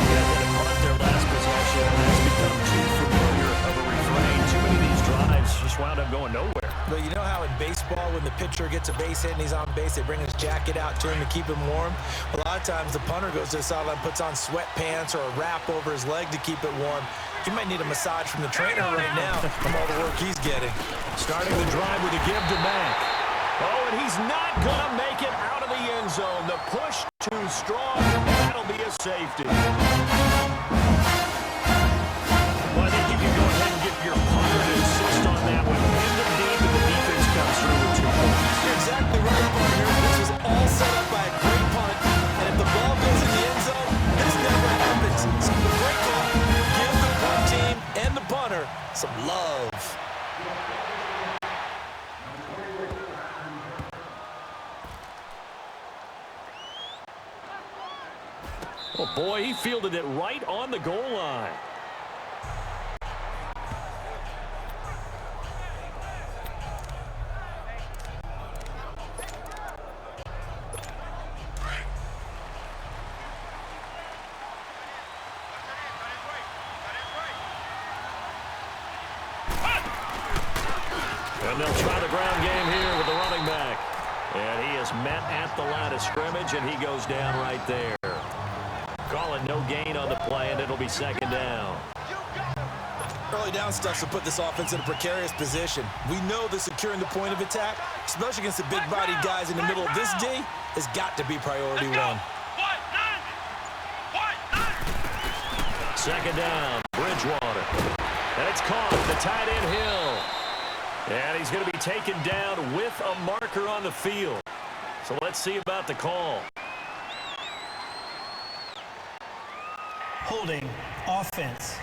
Yeah, they punt their last possession, and that's become too familiar of a refrain. Too many of these drives just wound up going nowhere. But you know how in baseball, when the pitcher gets a base hit and he's on base, they bring his jacket out to him to keep him warm? A lot of times the punter goes to the sideline, puts on sweatpants or a wrap over his leg to keep it warm. He might need a massage from the trainer right now from all the work he's getting. Starting the drive with a give to Mack. Oh, and he's not going to make it out of the end zone. The push too strong. That'll be a safety. Well, I think you can go ahead and get your punter to insist on that one. End of deep, and the defense comes through with 2 points. You're exactly right, partner. This was all set up by a great punt, and if the ball goes in the end zone, this never happens. So great call. Give the punt team and the punter some love. Oh, boy, he fielded it right on the goal line. And they'll try the ground game here with the running back. And he is met at the line of scrimmage, and he goes down right there. Calling no gain on the play, and it'll be 2nd down. Early down stuff to put this offense in a precarious position. We know that securing the point of attack, especially against the big-bodied guys in the middle of this D, has got to be priority 1. 2nd down, Bridgewater. And it's caught, the tight end Hill. And he's going to be taken down with a marker on the field. So let's see about the call. Holding offense.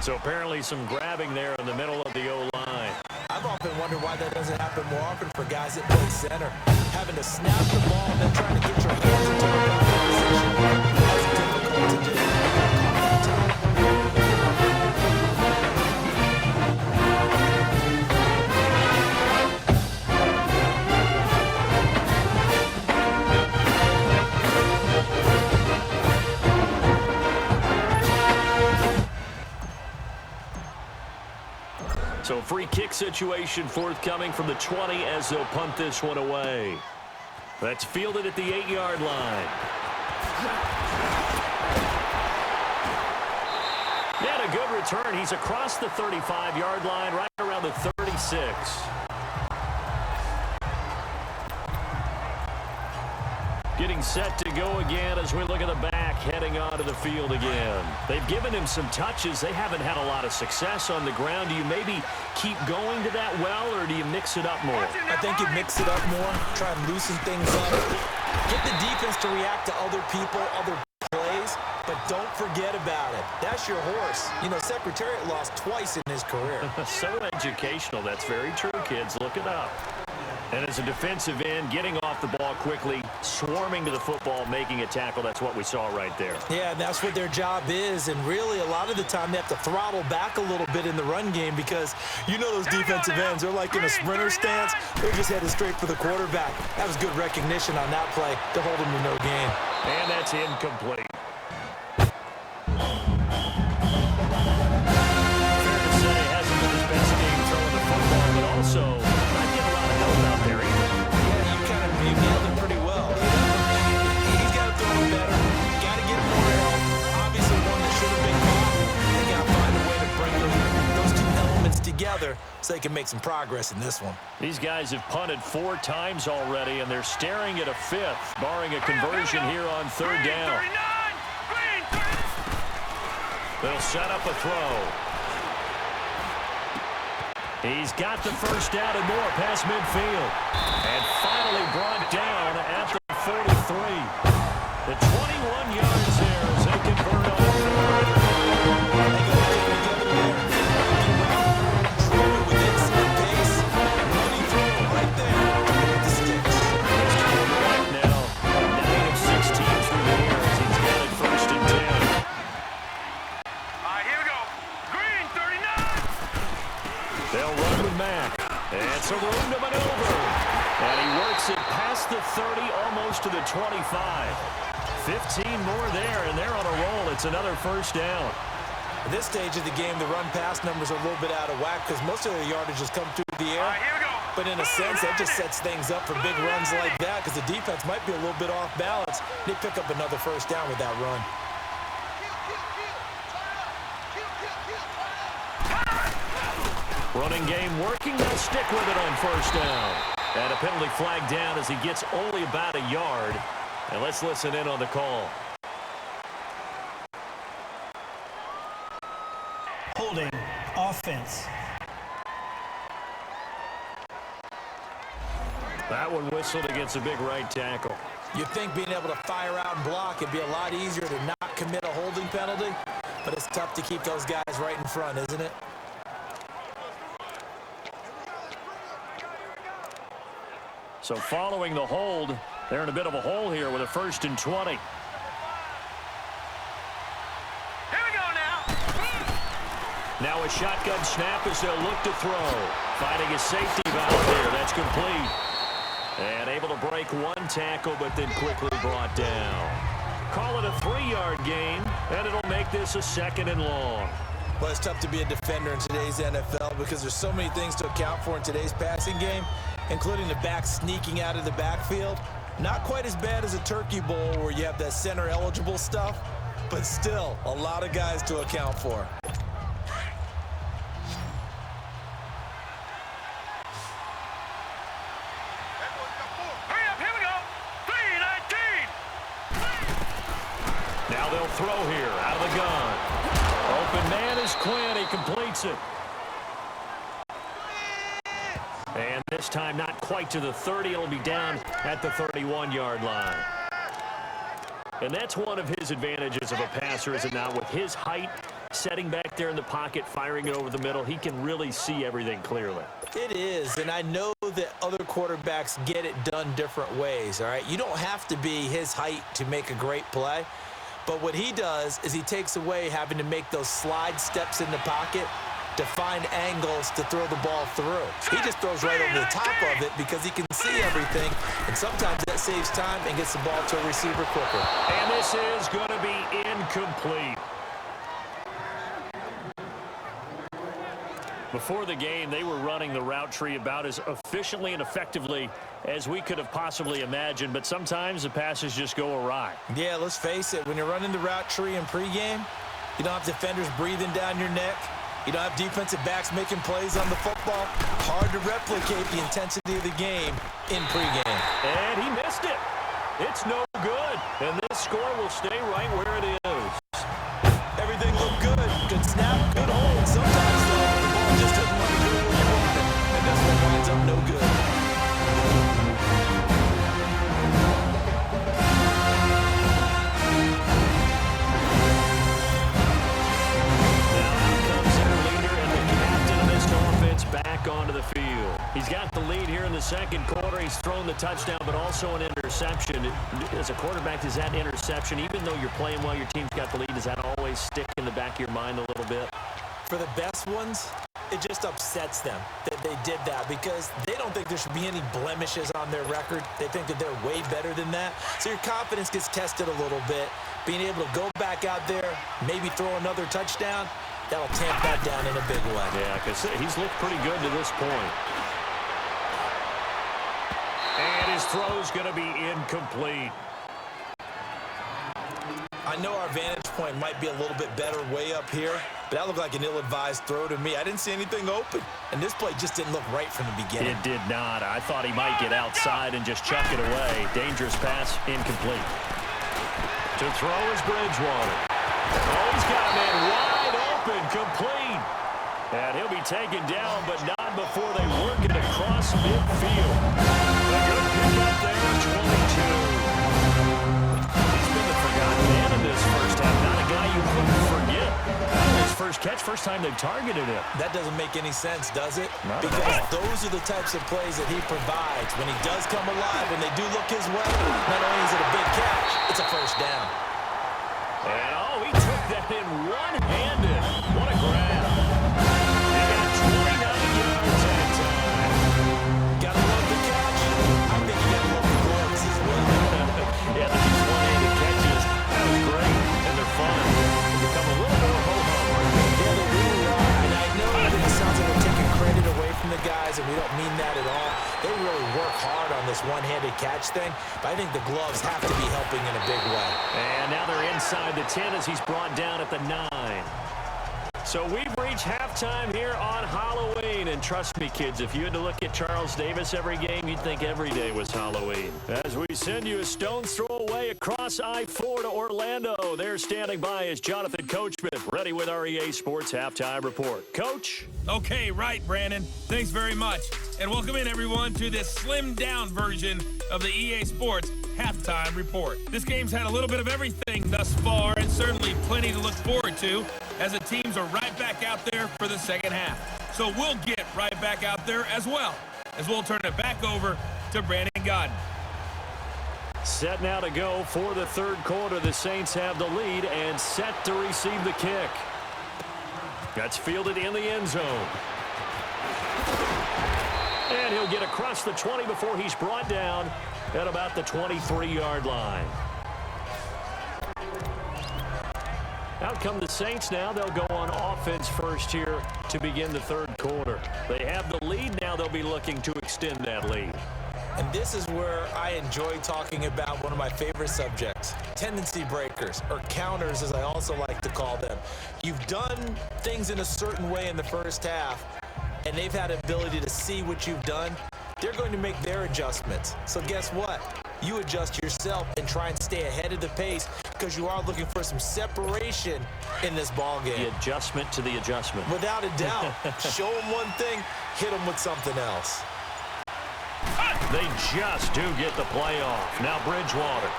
So apparently some grabbing there in the middle of the O-line. I've often wondered why that doesn't happen more often for guys that play center. Having to snap the ball and then trying to get your hands into the position. That's difficult to do. So free kick situation forthcoming from the 20 as they'll punt this one away. That's fielded at the 8-yard line. And a good return. He's across the 35-yard line, right around the 36. Getting set to go again as we look at the back, heading onto the field again. They've given him some touches. They haven't had a lot of success on the ground. Do you maybe keep going to that well, or do you mix it up more? I think you mix it up more, try and loosen things up. Get the defense to react to other people, other plays, but don't forget about it. That's your horse. You know, Secretariat lost twice in his career. So educational. That's very true, kids. Look it up. And as a defensive end, getting off the ball quickly, swarming to the football, making a tackle, that's what we saw right there. Yeah, that's what their job is, and really a lot of the time they have to throttle back a little bit in the run game because you know those defensive ends, they're like in a sprinter stance, they're just headed straight for the quarterback. That was good recognition on that play to hold them to no gain. And that's incomplete. Fair to say, hasn't been his best game throwing the football, but also not getting a lot of help out there either. Yeah, you nailed it pretty well. He's got to throw it better. Got to get more help. together so they can make some progress in this one. These guys have punted 4 times already, and they're staring at a 5th, barring a conversion here on 3rd down. They'll set up a throw. He's got the first down and more past midfield. And finally brought down at the 43. The 21 yards there as they convert on 4th. Within some pace, running through right there with the sticks. Now, 9 of 16 through the air as he's got it 1st and 10. All right, here we go. Green, 39. They'll run with Mack. And some room to maneuver. And he works it past the 30, almost to the 25. 15 more there, and they're on a roll. It's another 1st down. At this stage of the game, the run-pass numbers are a little bit out of whack because most of their yardage has come through the air. All right, here we go. But in a sense, that just sets things up for big runs like that because the defense might be a little bit off balance. They pick up another 1st down with that run. Running game working. They'll stick with it on 1st down. And a penalty flag down as he gets only about a yard. And let's listen in on the call. Holding. Offense. That one whistled against a big right tackle. You'd think being able to fire out and block would be a lot easier to not commit a holding penalty, but it's tough to keep those guys right in front, isn't it? So following the hold, they're in a bit of a hole here with a 1st and 20. Here we go now. Now a shotgun snap as they'll look to throw. Finding a safety valve there. That's complete. And able to break 1 tackle, but then quickly brought down. Call it a 3-yard gain, and it'll make this a 2nd and long. Well, it's tough to be a defender in today's NFL because there's so many things to account for in today's passing game, including the back sneaking out of the backfield. Not quite as bad as a turkey bowl where you have that center-eligible stuff, but still a lot of guys to account for. Hurry up, here we go. 3-19. Now they'll throw here out of the gun. Open man is Quinn. He completes it. And this time not quite to the 30. It'll be down at the 31-yard line. And that's one of his advantages of a passer, is it not? With his height, setting back there in the pocket, firing it over the middle, he can really see everything clearly. It is, and I know that other quarterbacks get it done different ways, all right? You don't have to be his height to make a great play, but what he does is he takes away having to make those slide steps in the pocket to find angles to throw the ball through. He just throws right over the top of it because he can see everything, and sometimes that saves time and gets the ball to a receiver quicker. And this is going to be incomplete. Before the game, they were running the route tree about as efficiently and effectively as we could have possibly imagined, but sometimes the passes just go awry. Yeah, let's face it, when you're running the route tree in pregame, you don't have defenders breathing down your neck. You don't have defensive backs making plays on the football. Hard to replicate the intensity of the game in pregame. And he missed it. It's no good. And this score will stay right where it is. Everything looked good. Good snap, good hold. Sometimes, though, the ball just doesn't want to go where you want it. And this one winds up no good. Back onto the field. He's got the lead here in the second quarter. He's thrown the touchdown, but also an interception. As a quarterback, does that interception, even though you're playing well, your team's got the lead, does that always stick in the back of your mind a little bit? For the best ones, it just upsets them that they did that because they don't think there should be any blemishes on their record. They think that they're way better than that. So your confidence gets tested a little bit. Being able to go back out there, maybe throw another touchdown, that'll tamp that down in a big way. Yeah, because he's looked pretty good to this point. And his throw's going to be incomplete. I know our vantage point might be a little bit better way up here, but that looked like an ill-advised throw to me. I didn't see anything open, and this play just didn't look right from the beginning. It did not. I thought he might get outside and just chuck it away. Dangerous pass, incomplete. To throw is Bridgewater. Oh, he's got a man wide open, complete. And he'll be taken down, but not before they work it across midfield. A good pick up there, 22. He's been the forgotten man in this first half. Not a guy you couldn't forget. His first catch, first time they've targeted him. That doesn't make any sense, does it? Not because at all. those are the types of plays that he provides. When he does come alive, when they do look his way, not only is it a big catch, it's a first down. And, oh, he took that in one-handed. What a grab. He got 29 yards that time. Gotta love the catch. I think you gotta love the gloves as well. Yeah, these one-handed catches, that was great, and they're fun. They become a little more ho-hum. Yeah, they really are. And I know that it sounds like we're taking credit away from the guys, and we don't mean that at all. They really work hard on this one-handed catch thing, but I think the gloves have to be helping in a big way. And now they're inside the 10 as he's brought down at the 9. So we've reached halftime here on Halloween. And trust me, kids, if you had to look at Charles Davis every game, you'd think every day was Halloween. As we send you a stone's throw away across I-4 to Orlando. There standing by is Jonathan Coachman, ready with our EA Sports Halftime Report. Coach? Okay, right, Brandon. Thanks very much. And welcome in, everyone, to this slimmed-down version of the EA Sports Halftime Report. This game's had a little bit of everything thus far, and certainly plenty to look forward to, as the teams are right back out there for the second half. So we'll get right back out there as well, as we'll turn it back over to Brandon Godden. Set now to go for the third quarter. The Saints have the lead and set to receive the kick. That's fielded in the end zone. And he'll get across the 20 before he's brought down at about the 23-yard line. Out come the Saints now. They'll go on offense first here to begin the third quarter. They have the lead now. They'll be looking to extend that lead. And this is where I enjoy talking about one of my favorite subjects, tendency breakers, or counters as I also like to call them. You've done things in a certain way in the first half, and they've had an ability to see what you've done. They're going to make their adjustments. So guess what? You adjust yourself and try and stay ahead of the pace because you are looking for some separation in this ball game. The adjustment to the adjustment. Without a doubt. Show them one thing, hit them with something else. They just do get the play off. Now Bridgewater.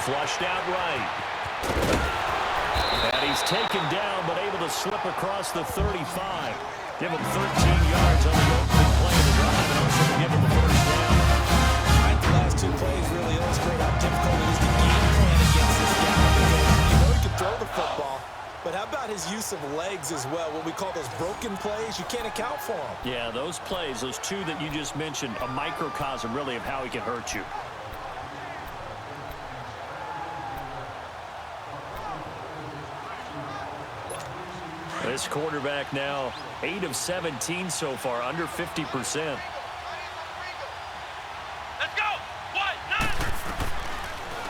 Flushed out right. And he's taken down but able to slip across the 35. Give him 13 yards on the opening play of the drive and also give him the first down. I think the last two plays really illustrate how difficult it is to game plan against this guy. You know he can throw the football, but how about his use of legs as well? What we call those broken plays, you can't account for them. Yeah, those plays, those two that you just mentioned, a microcosm really of how he can hurt you. This quarterback now 8 of 17 so far, under 50%. Let's go! What? Nine!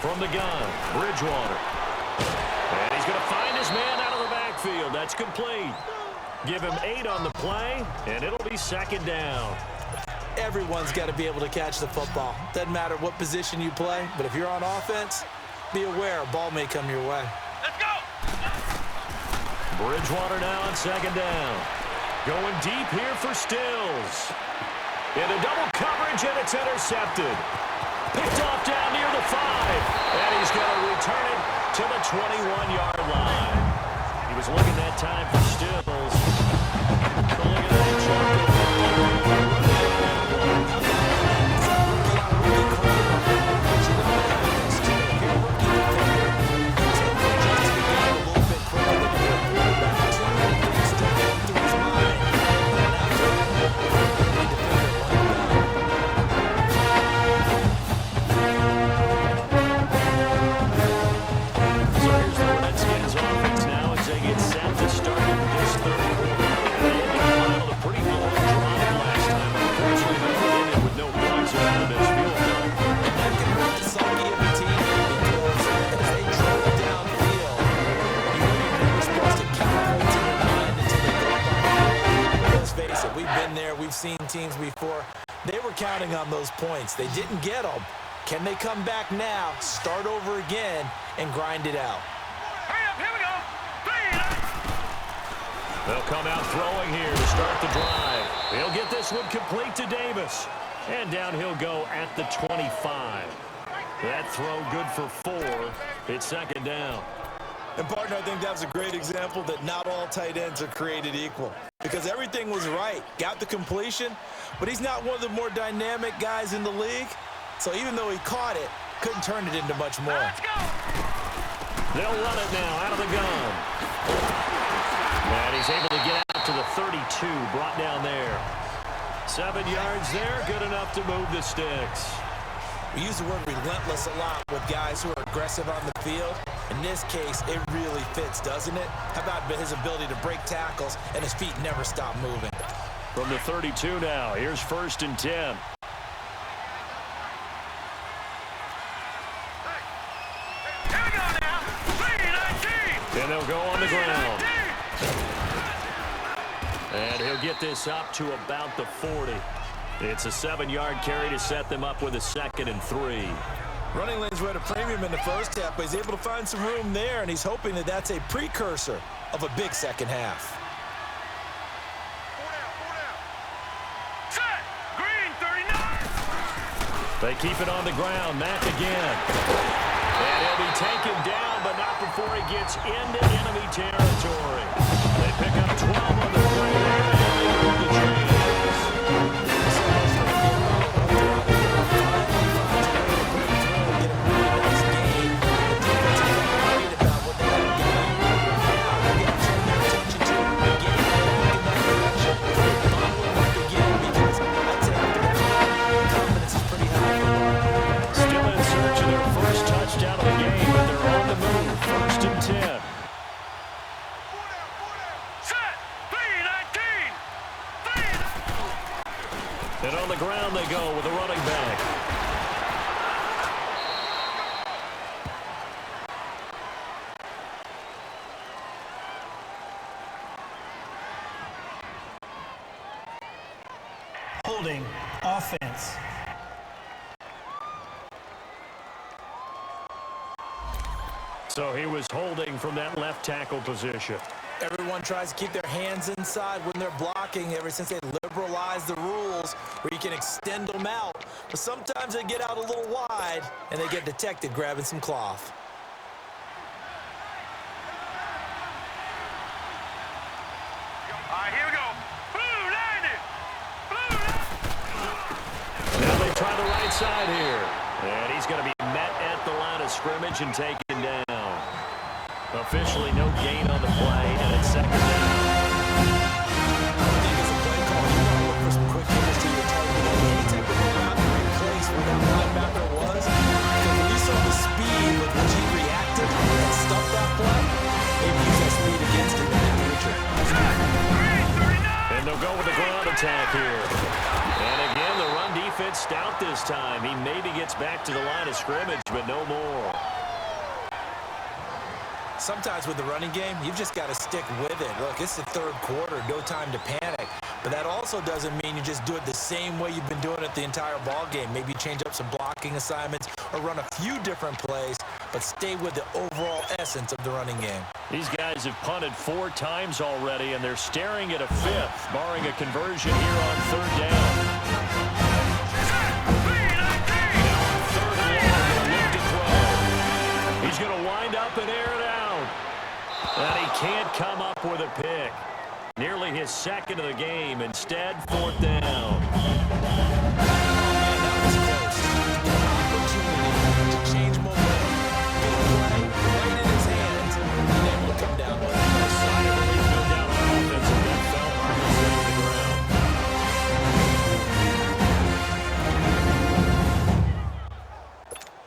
From the gun, Bridgewater. And he's going to find his man out of the backfield. That's complete. Give him 8 on the play, and it'll be second down. Everyone's got to be able to catch the football. Doesn't matter what position you play, but if you're on offense, be aware a ball may come your way. Let's go! Bridgewater now on second down. Going deep here for Stills. Into double coverage, and it's intercepted. Picked off down near the 5. And he's going to return it to the 21-yard line. He was looking that time for Stills. But look at that So here's the Redskins offense now as they get set to start we've seen teams before, they were counting on those points. They didn't get them. Can they come back now, start over again, and grind it out? Hurry up, here we go. 3. They'll come out throwing here to start the drive. He'll get this one complete to Davis. And down he'll go at the 25. That throw good for 4. It's second down. And, partner, I think that was a great example that not all tight ends are created equal. Because everything was right. Got the completion, but he's not one of the more dynamic guys in the league. So even though he caught it, couldn't turn it into much more. Let's go. They'll run it now out of the gun. And he's able to get out to the 32, brought down there. 7 yards there, good enough to move the sticks. We use the word relentless a lot with guys who are aggressive on the field. In this case, it really fits, doesn't it? How about his ability to break tackles and his feet never stop moving? From the 32 now, here's 1st and 10. Here we go now. 3-19. And they'll go on the ground. And he'll get this up to about the 40. It's a 7-yard carry to set them up with a 2nd and 3. Running lanes were at a premium in the first half, but he's able to find some room there, and he's hoping that that's a precursor of a big second half. 4 down. Set. Green, 39. They keep it on the ground. Mack again. And he'll be taken down, but not before he gets into enemy territory. They pick up 12 on the play there, and they move the chains. Touchdown of the game, but they're on the move. 1st and 10. Set. 3-19. And on the ground they go with a running back. Holding offense. So he was holding from that left tackle position. Everyone tries to keep their hands inside when they're blocking ever since they liberalized the rules where you can extend them out. But sometimes they get out a little wide and they get detected grabbing some cloth. All right, here we go. Blue 90. Now they try the right side here. And he's going to be met at the line of scrimmage and taken down. Officially no gain on the play, and it's 2nd down. I think as a play call, you want to look for some quick hitters to your target in any type of route in place where that linebacker was. Because when you saw the speed with which he reacted and stuffed that play, maybe use that speed against him in the future. Green, 39. And they'll go with the ground attack here. And again, the run defense stout this time. He maybe gets back to the line of scrimmage, but no more. Sometimes with the running game, you've just got to stick with it. Look, it's the 3rd quarter, no time to panic. But that also doesn't mean you just do it the same way you've been doing it the entire ball game. Maybe change up some blocking assignments or run a few different plays, but stay with the overall essence of the running game. These guys have punted 4 times already, and they're staring at a 5th, barring a conversion here on 3rd down. He's going to wind up and air it out. And he can't come up with a pick. Nearly his 2nd of the game. Instead, 4th down. That was close. Opportunity to change momentum. Big play, right in his hands, and able to come down with it. A sign of relief, no doubt, on offense, and that fell harmlessly to the ground.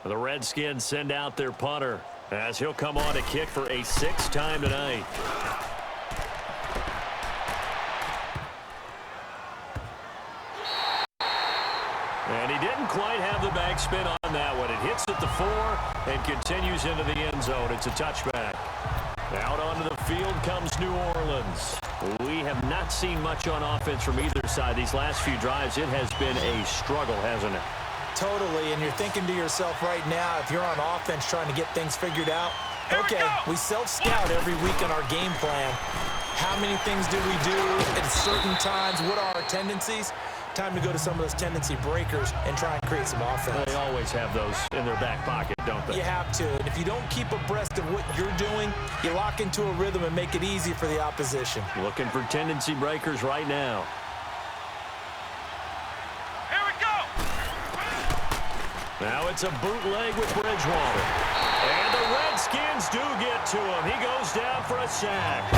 The Redskins send out their punter as he'll come on to kick for a 6th time tonight. And he didn't quite have the backspin on that one. It hits at the 4 and continues into the end zone. It's a touchback. Out onto the field comes New Orleans. We have not seen much on offense from either side. These last few drives, it has been a struggle, hasn't it? Totally, and you're thinking to yourself right now, if you're on offense trying to get things figured out, okay, we self-scout every week in our game plan. How many things do we do at certain times? What are our tendencies? Time to go to some of those tendency breakers and try and create some offense. They always have those in their back pocket, don't they? You have to, and if you don't keep abreast of what you're doing, you lock into a rhythm and make it easy for the opposition. Looking for tendency breakers right now. Here we go. Now it's a bootleg with Bridgewater. And the Redskins do get to him. He goes down for a sack.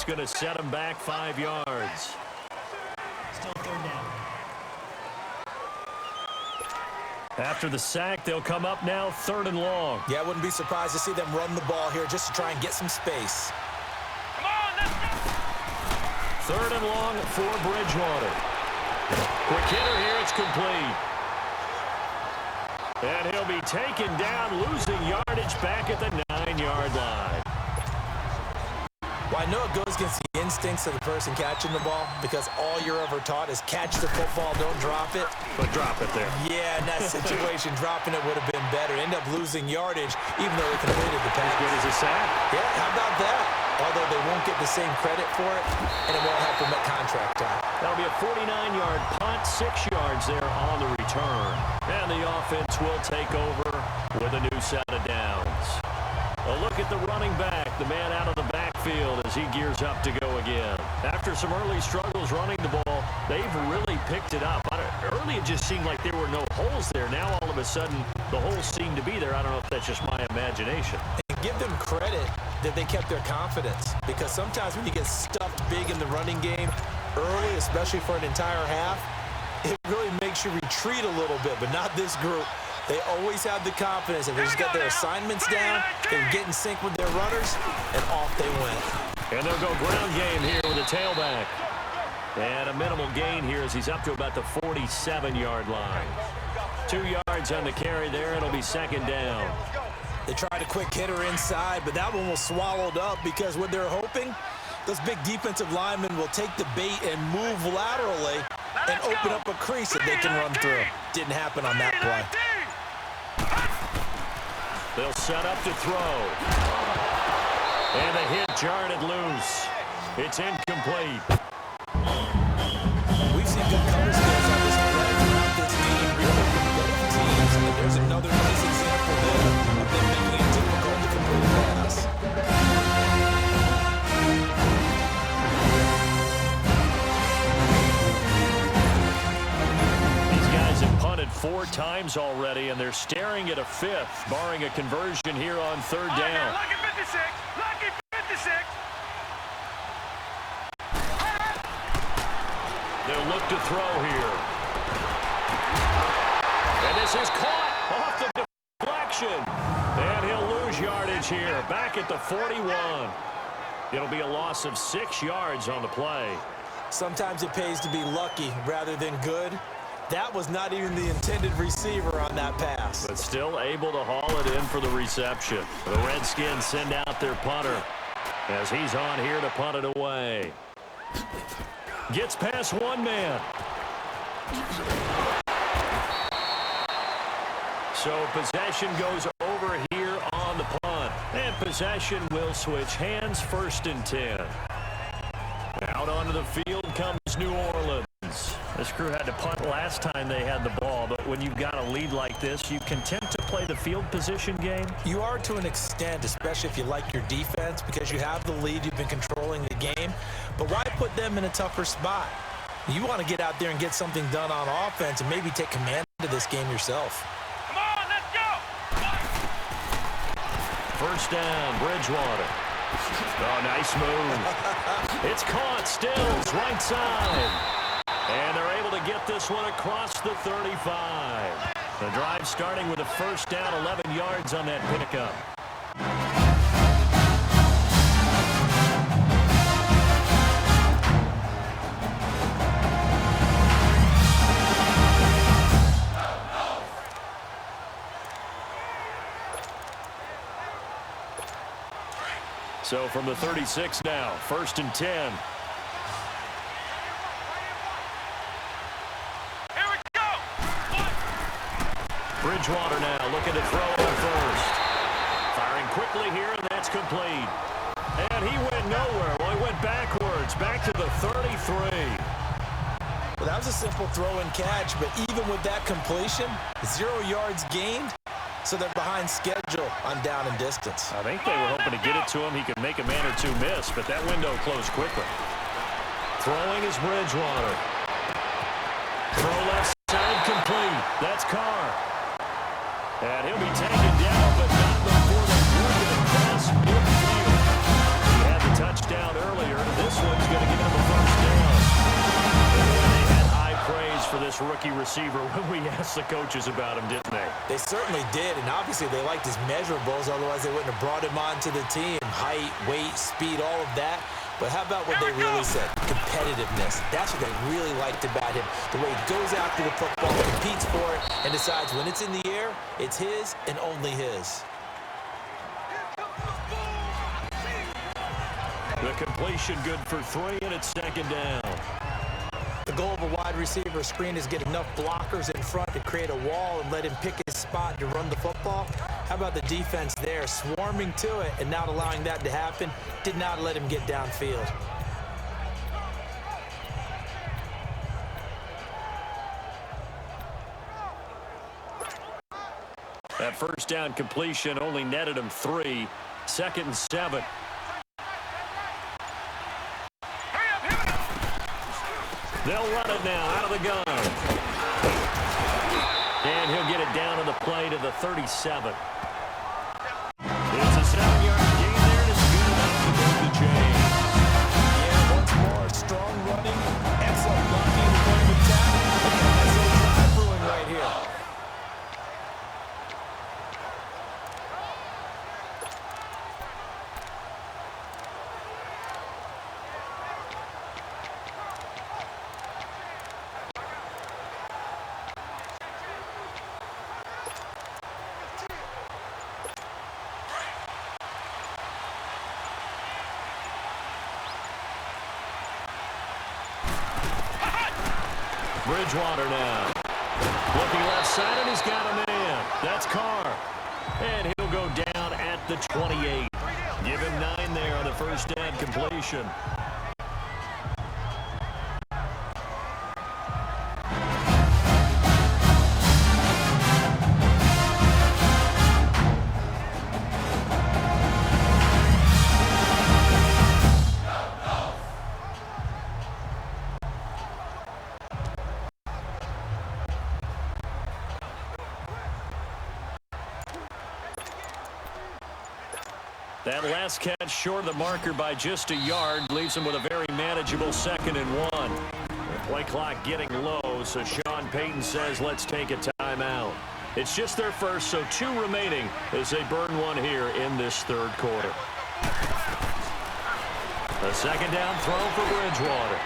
Going to set him back 5 yards. Still third down. After the sack, they'll come up now 3rd and long. Yeah, I wouldn't be surprised to see them run the ball here just to try and get some space. Come on, let's go. 3rd and long for Bridgewater. Quick hitter here, it's complete. And he'll be taken down, losing yardage back at the 9-yard line. Well, I know it goes against the instincts of the person catching the ball because all you're ever taught is catch the football, don't drop it. But drop it there. Yeah, in that situation, dropping it would have been better. End up losing yardage, even though they completed the pass. As good as a sack. Yeah, how about that? Although they won't get the same credit for it, and it won't help them at contract time. That'll be a 49-yard punt, 6 yards there on the return. And the offense will take over with a new set of downs. A look at the running back, the man out of the backfield as he gears up to go again. After some early struggles running the ball, they've really picked it up. Early it just seemed like there were no holes there. Now all of a sudden the holes seem to be there. I don't know if that's just my imagination. And give them credit that they kept their confidence, because sometimes when you get stuffed big in the running game early, especially for an entire half, it really makes you retreat a little bit, but not this group. They always have the confidence that they just got their assignments down, they get in sync with their runners, and off they went. And they'll go ground game here with a tailback. And a minimal gain here as he's up to about the 47-yard line. 2 yards on the carry there. It'll be 2nd down. They tried a quick hitter inside, but that one was swallowed up because what they're hoping, those big defensive linemen will take the bait and move laterally and open up a crease that they can run through. Didn't happen on that play. They'll set up to throw. And the hit jarred it loose. It's incomplete. We've seen good cover skills on this play throughout this game, really from both teams. And there's another nice example there of them making it difficult to complete a pass. These guys have punted 4 times already, and they're staring at a 5th, barring a conversion here on 3rd down. Lucky 56. Lucky 56. They'll look to throw here. And this is caught off the deflection. And he'll lose yardage here, back at the 41. It'll be a loss of 6 yards on the play. Sometimes it pays to be lucky rather than good. That was not even the intended receiver on that pass. But still able to haul it in for the reception. The Redskins send out their punter as he's on here to punt it away. Gets past one man. So possession goes over here on the punt. And possession will switch hands, 1st and 10. Out onto the field comes New Orleans. This crew had to punt last time they had the ball, but when you've got a lead like this, you can tend to play the field position game? You are to an extent, especially if you like your defense, because you have the lead, you've been controlling the game. But why put them in a tougher spot? You want to get out there and get something done on offense and maybe take command of this game yourself. Come on, let's go! First down, Bridgewater. Oh, nice move. It's caught, Stills, right side. And they're able to get this one across the 35. The drive starting with a first down, 11 yards on that pickup. So from the 36 now, 1st and 10. Bridgewater now looking to throw on first. Firing quickly here, and that's complete. And he went nowhere. Well, he went backwards, back to the 33. Well, that was a simple throw and catch, but even with that completion, 0 yards gained, so they're behind schedule on down and distance. I think they were hoping to get it to him. He could make a man or two miss, but that window closed quickly. Throwing is Bridgewater. Throw left side complete. That's Carr. And he'll be taken down, but not before they work it across midfield. He had the touchdown earlier. This one's going to give him a first down. They had high praise for this rookie receiver when we asked the coaches about him, didn't they? They certainly did, and obviously they liked his measurables. Otherwise, they wouldn't have brought him onto the team. Height, weight, speed, all of that. But how about what they really said? Competitiveness. That's what they really liked about him. The way he goes after the football, competes for it, and decides when it's in the air, it's his and only his. The completion good for 3, and it's 2nd down. The goal of a wide receiver screen is get enough blockers in front to create a wall and let him pick his spot to run the football. How about the defense there, swarming to it and not allowing that to happen? Did not let him get downfield. That first down completion only netted him 3. 2nd and 7. They'll run it now out of the gun. And he'll get it down on the play to the 37. It's a 7-yard gain there, and it's good enough to move the chain. Yeah, once more, strong running, excellent blocking, the point of attack. That's a drive brewing right here. Bridgewater now. Looking left side, and he's got a man. That's Carr. And he'll go down at the 28. Give him 9 there on the first down completion. That last catch short of the marker by just a yard leaves him with a very manageable 2nd and 1. The play clock getting low, so Sean Payton says let's take a timeout. It's just their first, so 2 remaining as they burn one here in this 3rd quarter. A 2nd down throw for Bridgewater.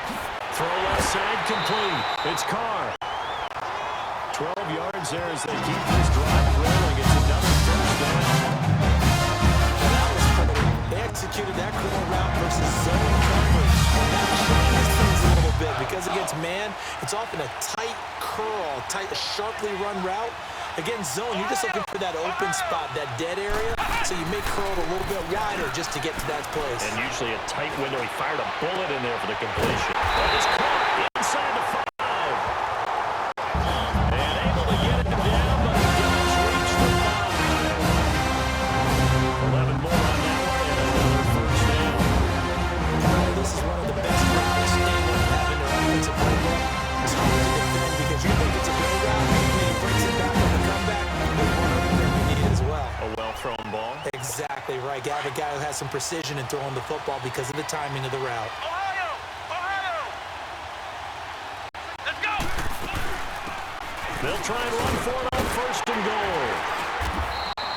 Throw left side complete. It's Carr. 12 yards there as they keep this drive rolling. It's another first down. They executed that curl route versus zone coverage, and that changes things a little bit because against man, it's often a tight curl, tight, sharply run route. Against zone, you're just looking for that open spot, that dead area, so you may curl it a little bit wider just to get to that place. And usually a tight window. He fired a bullet in there for the completion. That is caught inside the 5. And able to get it down, but he does reach the 5. exactly right. Have a guy who has some precision in throwing the football because of the timing of the route. Ohio! Ohio! Let's go! They'll try and run for it on first and goal.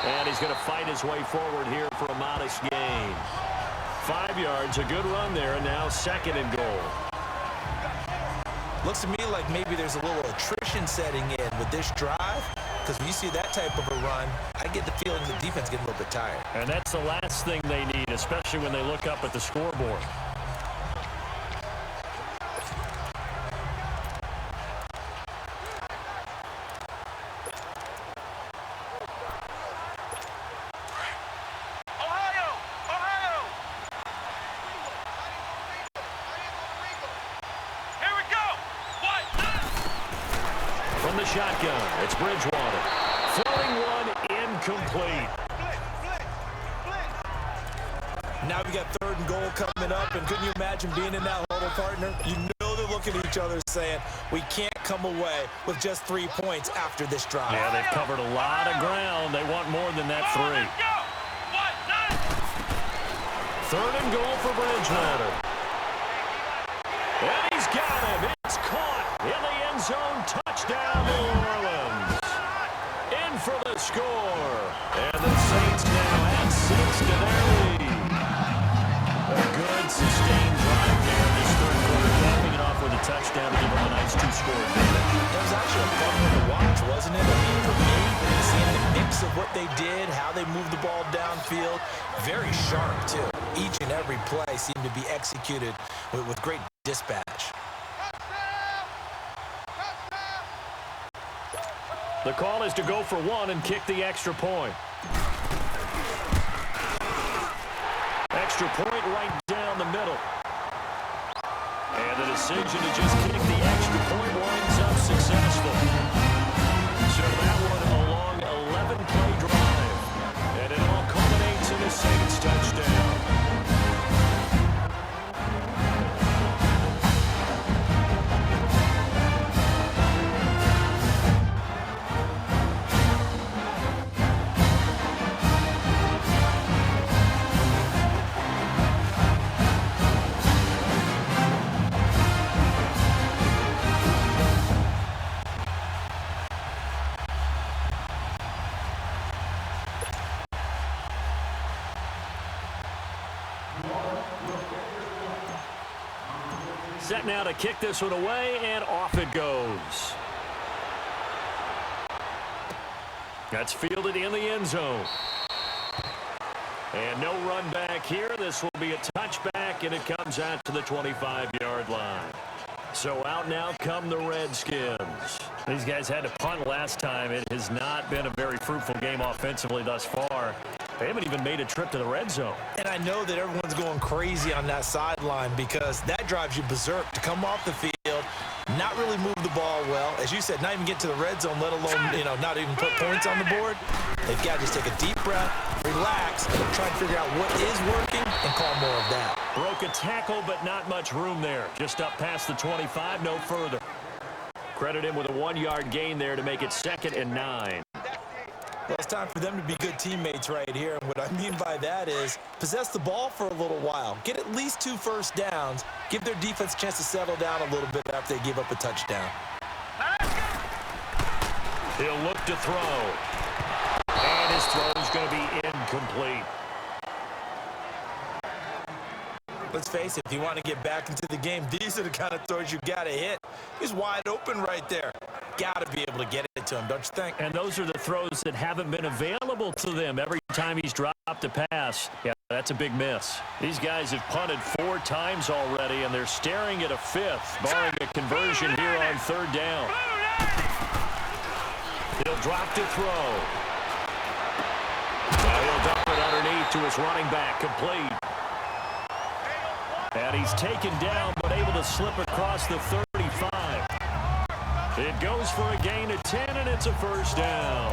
And he's going to fight his way forward here for a modest gain. 5 yards, a good run there, and now second and goal. Looks to me like maybe there's a little attrition setting in with this drive, because when you see that type of a run, I get the feeling the defense getting a little bit tired. And that's the last thing they need, especially when they look up at the scoreboard. Shotgun. It's Bridgewater. Throwing one incomplete. Now we got third and goal coming up, and couldn't you imagine being in that huddle, partner? You know they're looking at each other saying, we can't come away with just 3 points after this drive. Yeah, they've covered a lot of ground. They want more than that 3. Third and goal for Bridgewater. And he's got him. It's caught in the end zone. Touchdown, New Orleans. In for the score. And the Saints now add 6 to their lead. A good, sustained drive there this third quarter, capping it off with a touchdown to give them a nice 2-score advantage. It was actually a fun one to watch, wasn't it? I mean, for me, seeing the mix of what they did, how they moved the ball downfield, very sharp, too. Each and every play seemed to be executed with great dispatch. The call is to go for 1 and kick the extra point. Extra point right down the middle. And the decision to just kick the extra point winds up successful. So that one a long 11-play drive. And it all culminates in a Saints touchdown. Set now to kick this one away, and off it goes. That's fielded in the end zone. And no run back here. This will be a touchback, and it comes out to the 25-yard line. So out now come the Redskins. These guys had to punt last time. It has not been a very fruitful game offensively thus far. They haven't even made a trip to the red zone. And I know that everyone's going crazy on that sideline because that drives you berserk to come off the field, not really move the ball well. As you said, not even get to the red zone, let alone, not even put points on the board. They've got to just take a deep breath, relax, try to figure out what is working and call more of that. Broke a tackle, but not much room there. Just up past the 25, no further. Credit him with a 1-yard gain there to make it 2nd and 9. Well, it's time for them to be good teammates right here. And what I mean by that is possess the ball for a little while. Get at least 2 first downs. Give their defense a chance to settle down a little bit after they give up a touchdown. He'll look to throw. And his throw is going to be incomplete. Let's face it, if you want to get back into the game, these are the kind of throws you got to hit. He's wide open right there. Got to be able to get it to him, don't you think? And those are the throws that haven't been available to them every time he's dropped a pass. Yeah, that's a big miss. These guys have punted 4 times already, and they're staring at a 5th, barring a conversion here on 3rd down. He'll drop to throw. Now he'll dump it underneath to his running back, complete. And he's taken down, but able to slip across the 35. It goes for a gain of 10, and it's a first down.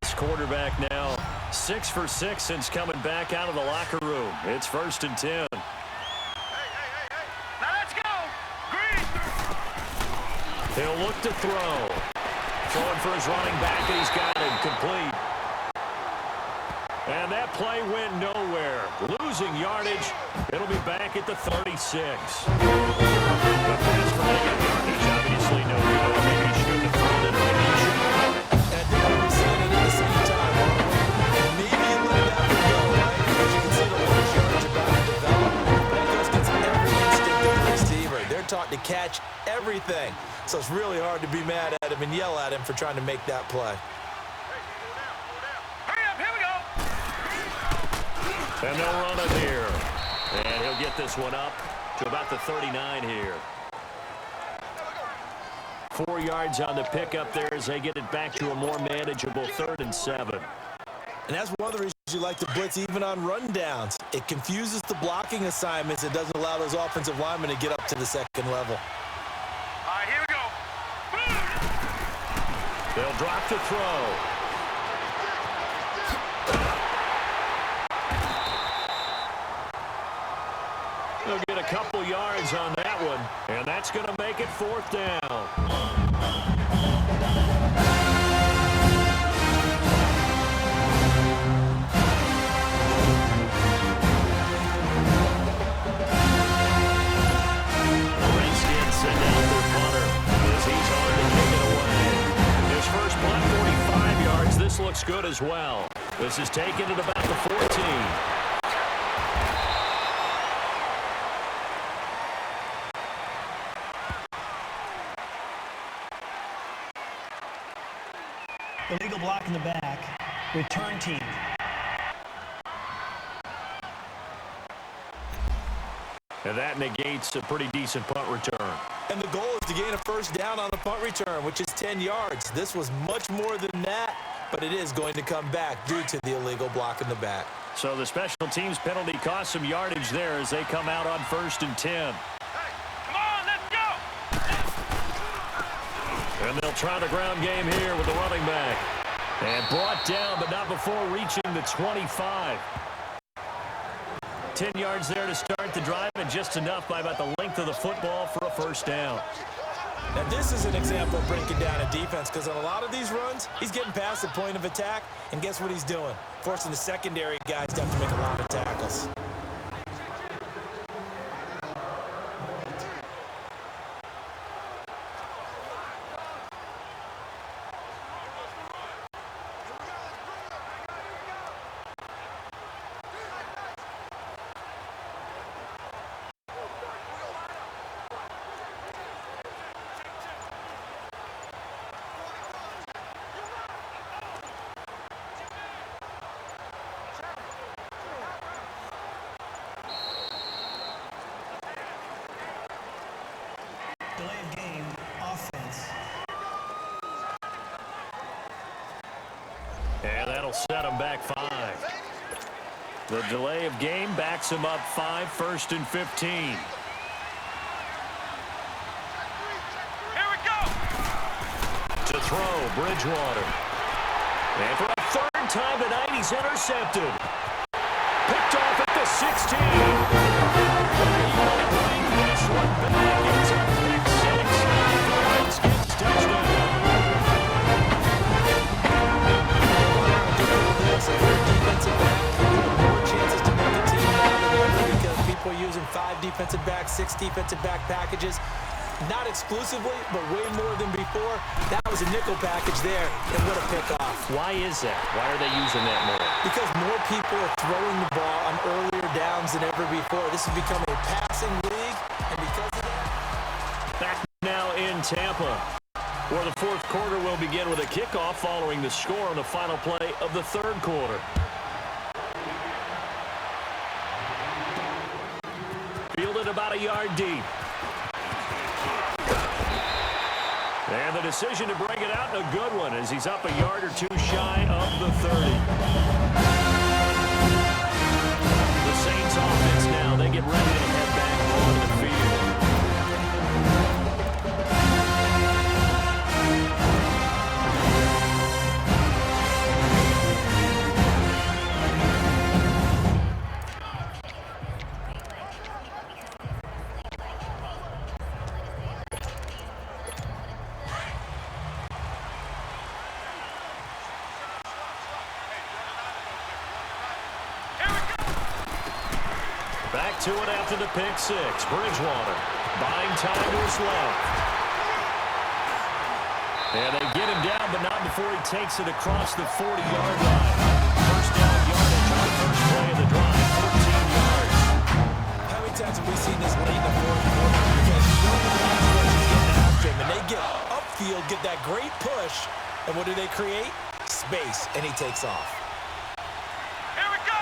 This quarterback now 6 for 6 since coming back out of the locker room. It's 1st and 10. Now let's go. Green. He'll look to throw. Throwing for his running back, and he's got it complete. And that play went nowhere. Losing yardage. It'll be back at the 36. The pass for negative yardage, obviously no good. Maybe he shouldn't have thrown it, or maybe he shouldn't have thrown it. And I think we're seeing it at the same time. Maybe you let that one go, right? Because you can see the large yardage about to develop. But it goes against every instinct of the receiver. They're taught to catch everything. So it's really hard to be mad at him and yell at him for trying to make that play. And they'll run it here. And he'll get this one up to about the 39 here. 4 yards on the pickup there as they get it back to a more manageable 3rd and 7. And that's one of the reasons you like to blitz even on rundowns. It confuses the blocking assignments. It doesn't allow those offensive linemen to get up to the second level. All right, here we go. They'll drop the throw. They'll get a couple yards on that one, and that's going to make it 4th down. The Redskins send out their punter as he's on to kick it away. His first punt, 45 yards. This looks good as well. This is taken at about the 14. Illegal block in the back. Return team. And that negates a pretty decent punt return. And the goal is to gain a first down on the punt return, which is 10 yards. This was much more than that, but it is going to come back due to the illegal block in the back. So the special teams penalty cost some yardage there as they come out on 1st and 10. Come on, let's go. And they'll try the ground game here with the running back. And brought down, but not before reaching the 25. 10 yards there to start the drive, and just enough by about the length of the football for a first down. Now, this is an example of breaking down a defense, because on a lot of these runs, he's getting past the point of attack, and guess what he's doing? Forcing the secondary guys to have to make a lot of tackles. Delay of game, offense. And that'll set him back 5. The delay of game backs him up 5, 1st and 15. Here we go. To throw, Bridgewater. And for a 3rd time tonight, he's intercepted. Picked off at the 16. Bring this one back. It's a pick 6. Redskins touchdown. So your defensive back, more chances to make a team now than ever because people are using 5 defensive backs, 6 defensive back packages. Not exclusively, but way more than before. That was a nickel package there, and what a pickoff. Why is that? Why are they using that more? Because more people are throwing the ball on earlier downs than ever before. This is becoming a passing league, and because of that... Back now in Tampa, where the 4th quarter will begin with a kickoff following the score on the final play of the 3rd quarter. Fielded about a yard deep. And the decision to bring it out, and a good one, as he's up a yard or 2 shy of the 30. The Saints offense now, they get ready to head back on the field. Back to it after the pick six. Bridgewater buying time to his left. And they get him down, but not before he takes it across the 40-yard line. First down yardage on the first play of the drive, 14 yards. How many times have we seen this late in the fourth quarter? Because you know the pass rush is getting after him, and they get upfield, get that great push, and what do they create? Space, and he takes off. Here we go.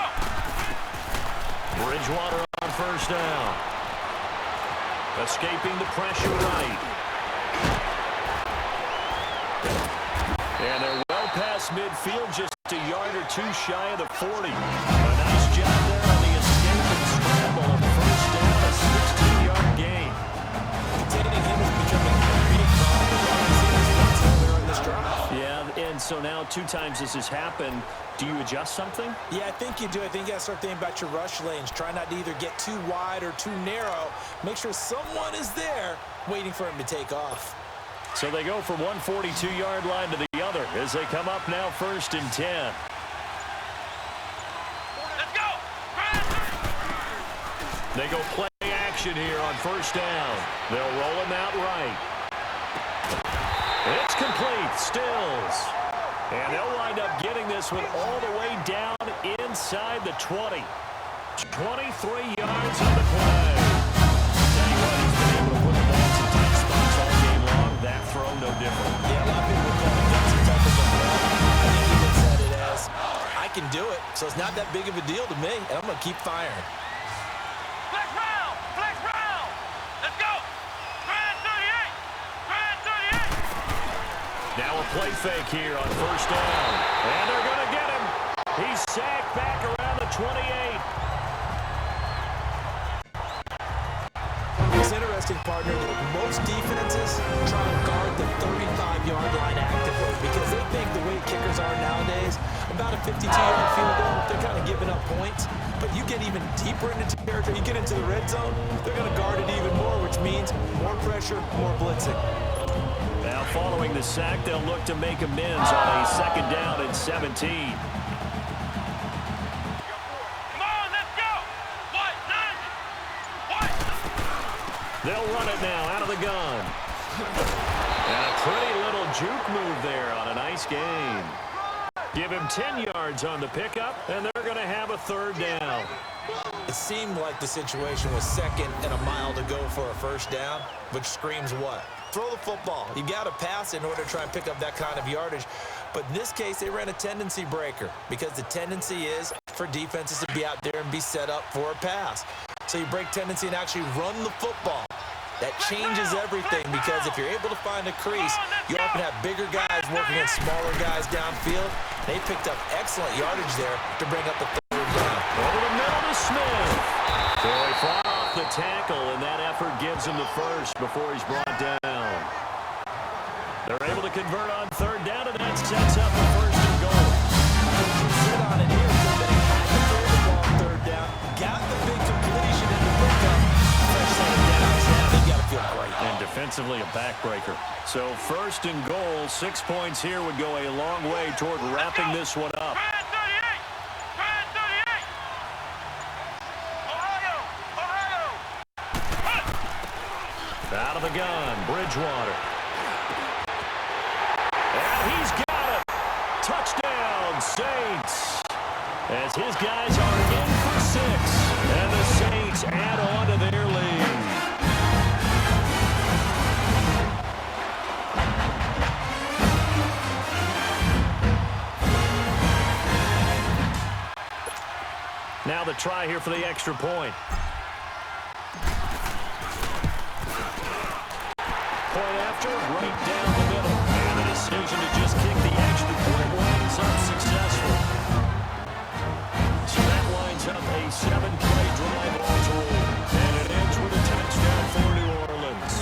Bridgewater on first down. Escaping the pressure right. And they're well past midfield, just a yard or two shy of the 40. A nice job there on the escape and scramble of first down, a 16-yard gain. Containing him is becoming a big problem in this drive. Yeah, and so now 2 times this has happened. Do you adjust something? Yeah, I think you do. I think you got to start thinking about your rush lanes. Try not to either get too wide or too narrow. Make sure someone is there waiting for him to take off. So they go from one 42-yard line to the other as they come up now 1st and 10. Let's go. They go play action here on first down. They'll roll him out right. It's complete. Stills. And they'll wind up getting this one all the way down inside the 20. 23 yards on the play. Tell you what, he's been able to put the ball in some tight spots all game long. That throw, no different. Yeah, a lot of people would call it gutsy type of a throw. I think he looks at it as, I can do it, so it's not that big of a deal to me, and I'm going to keep firing. Flex round. Flex round. Let's go. Grand 38. Grand 38. Now a play fake here on first down. And they're going to get him. He's sacked back around the 28. It's interesting, partner, that most defenses try to guard the 35-yard line actively because they think the way kickers are nowadays, about a 52-yard field goal, they're kind of giving up points. But you get even deeper into territory, you get into the red zone, they're going to guard it even more, which means more pressure, more blitzing. Now following the sack, they'll look to make amends on a 2nd down and 17. Come on, let's go. What? Nine. What? They'll run it now out of the gun. And a pretty little juke move there on a nice gain. Give him 10 yards on the pickup, and they're going to have a 3rd down. It seemed like the situation was 2nd and a mile to go for a first down, which screams what? Throw the football. You got to pass in order to try and pick up that kind of yardage. But in this case, they ran a tendency breaker because the tendency is for defenses to be out there and be set up for a pass. So you break tendency and actually run the football. That changes everything because if you're able to find a crease, you often have bigger guys working against smaller guys downfield. They picked up excellent yardage there to bring up the 3rd down. Over the middle to Smith. So he fought off the tackle, and that effort gives him the first before he's brought down. They're able to convert on 3rd down, and that sets up the 1st and goal. Sit on it here, but he had to throw the ball on 3rd down, got the big completion in the pickup. Fresh set of downs now, they got to feel great. And defensively, a backbreaker. So 1st and goal, 6 points here would go a long way toward wrapping this one up. Grand 38. Grand 38. Ohio. Ohio. Out of the gun, Bridgewater. And he's got it. Touchdown, Saints. As his guys are in for 6. And the Saints add on to their lead. Now the try here for the extra point. Point after, right down the middle. And the decision to just kick the extra point winds up successful. So that winds up a 7-play drive all told. And it ends with a touchdown for New Orleans.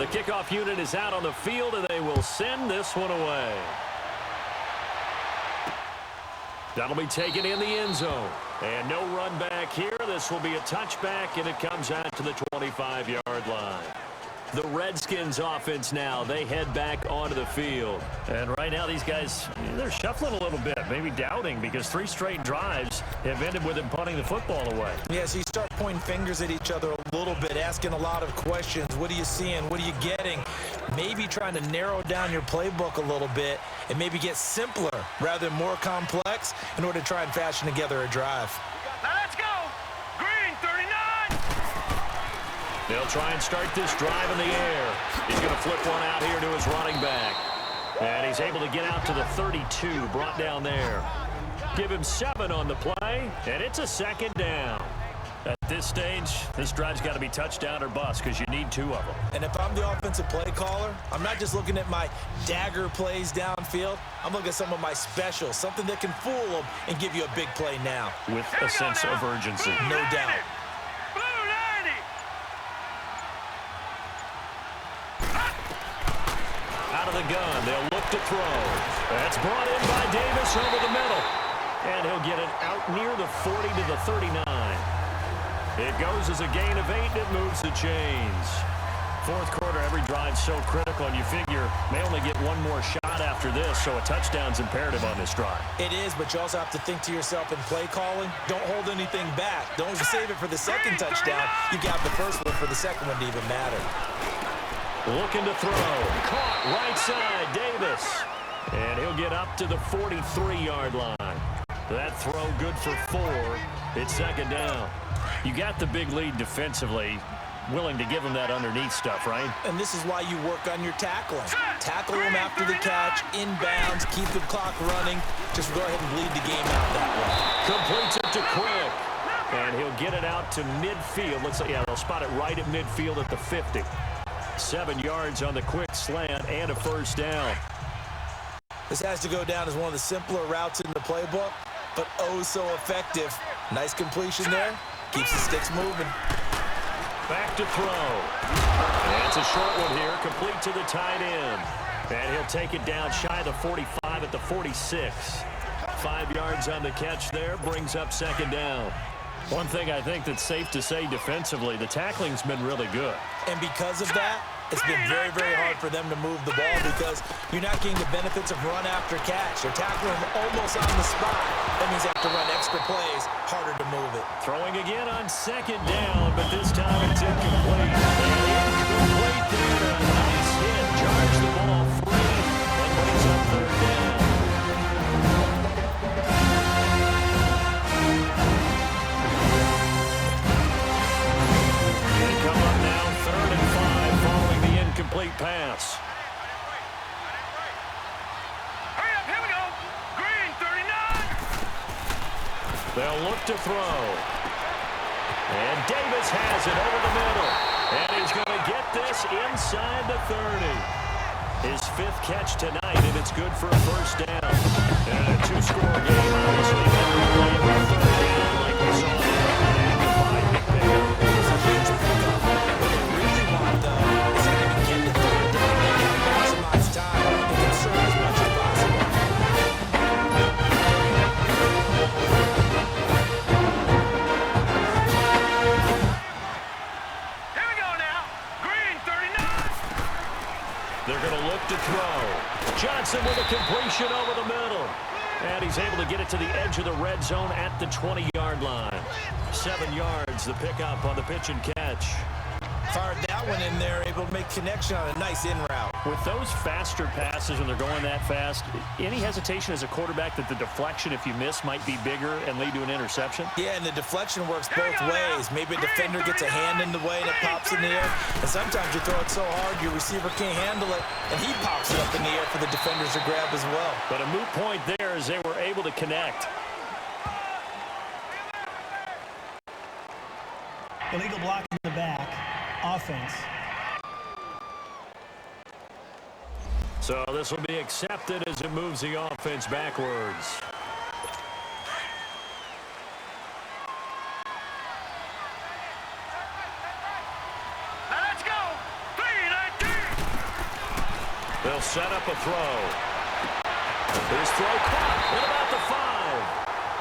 The kickoff unit is out on the field, and they will send this one away. That'll be taken in the end zone. And no run back here. This will be a touchback, and it comes out to the 25-yard line. The Redskins offense now, they head back onto the field. And right now these guys, they're shuffling a little bit, maybe doubting, because 3 straight drives have ended with them punting the football away. Yeah, so you start pointing fingers at each other a little bit, asking a lot of questions. What are you seeing? What are you getting? Maybe trying to narrow down your playbook a little bit and maybe get simpler rather than more complex in order to try and fashion together a drive. Now let's go. Green 39. They'll try and start this drive in the air. He's going to flip one out here to his running back. And he's able to get out to the 32, brought down there. Give him 7 on the play, and it's a second down. At this stage, this drive's got to be touchdown or bust because you need 2 of them. And if I'm the offensive play caller, I'm not just looking at my dagger plays downfield. I'm looking at some of my specials, something that can fool them and give you a big play now. With a sense of urgency. No doubt. Blue 90. Out of the gun, they'll look to throw. That's brought in by Davis over the middle. And he'll get it out near the 40 to the 39. It goes as a gain of 8, and it moves the chains. Fourth quarter, every drive's so critical, and you figure may only get 1 more shot after this, so a touchdown's imperative on this drive. It is, but you also have to think to yourself in play calling, don't hold anything back. Don't save it for the second touchdown. You got the first one for the second one to even matter. Looking to throw. Caught right side, Davis. And he'll get up to the 43-yard line. That throw good for 4. It's second down. You got the big lead defensively, willing to give them that underneath stuff, right? And this is why you work on your tackling. Tackle them after the catch, inbounds, keep the clock running. Just go ahead and bleed the game out that way. Completes it to Quick. And he'll get it out to midfield. Looks like, yeah, they'll spot it right at midfield at the 50. 7 yards on the quick slant and a first down. This has to go down as one of the simpler routes in the playbook, but oh so effective. Nice completion there. Keeps the sticks moving. Back to throw. And it's a short one here, complete to the tight end. And he'll take it down shy of the 45 at the 46. 5 yards on the catch there, brings up second down. One thing I think that's safe to say defensively, the tackling's been really good. And because of that, it's been very, very hard for them to move the ball because you're not getting the benefits of run after catch. They're tackling them almost on the spot. That means they have to run extra plays, harder to move it. Throwing again on second down, but this time it's incomplete. Incomplete there. A nice hit. Charge the ball free and brings up third down. They come up now 3rd and 5 following the incomplete pass. Hurry up, here we go. Green 39. They'll look to throw. And Davis has it over the middle. And he's going to get this inside the 30. His 5th catch tonight, and it's good for a first down. And a 2-score game, obviously. Every play of a third down like we saw there. It's a huge pickup. What they really want, though, is to even get to third down. They got to maximize time and conserve as much as possible. Here we go now. Green 39. They're going to look to throw. Johnson with a completion over the middle. And he's able to get it to the edge of the red zone at the 20-yard line. 7 yards, the pickup on the pitch and catch. Fired that one in there, able to make connection on a nice in route. With those faster passes when they're going that fast, any hesitation as a quarterback that the deflection, if you miss, might be bigger and lead to an interception? Yeah, and the deflection works both ways. Maybe a defender gets a hand in the way and it pops in the air. And sometimes you throw it so hard your receiver can't handle it, and he pops it up in the air for the defenders to grab as well. But a moot point there as they were able to connect. Illegal block in the back. Offense. So this will be accepted as it moves the offense backwards. Now let's go. 319. They'll set up a throw. His throw caught at about the 5.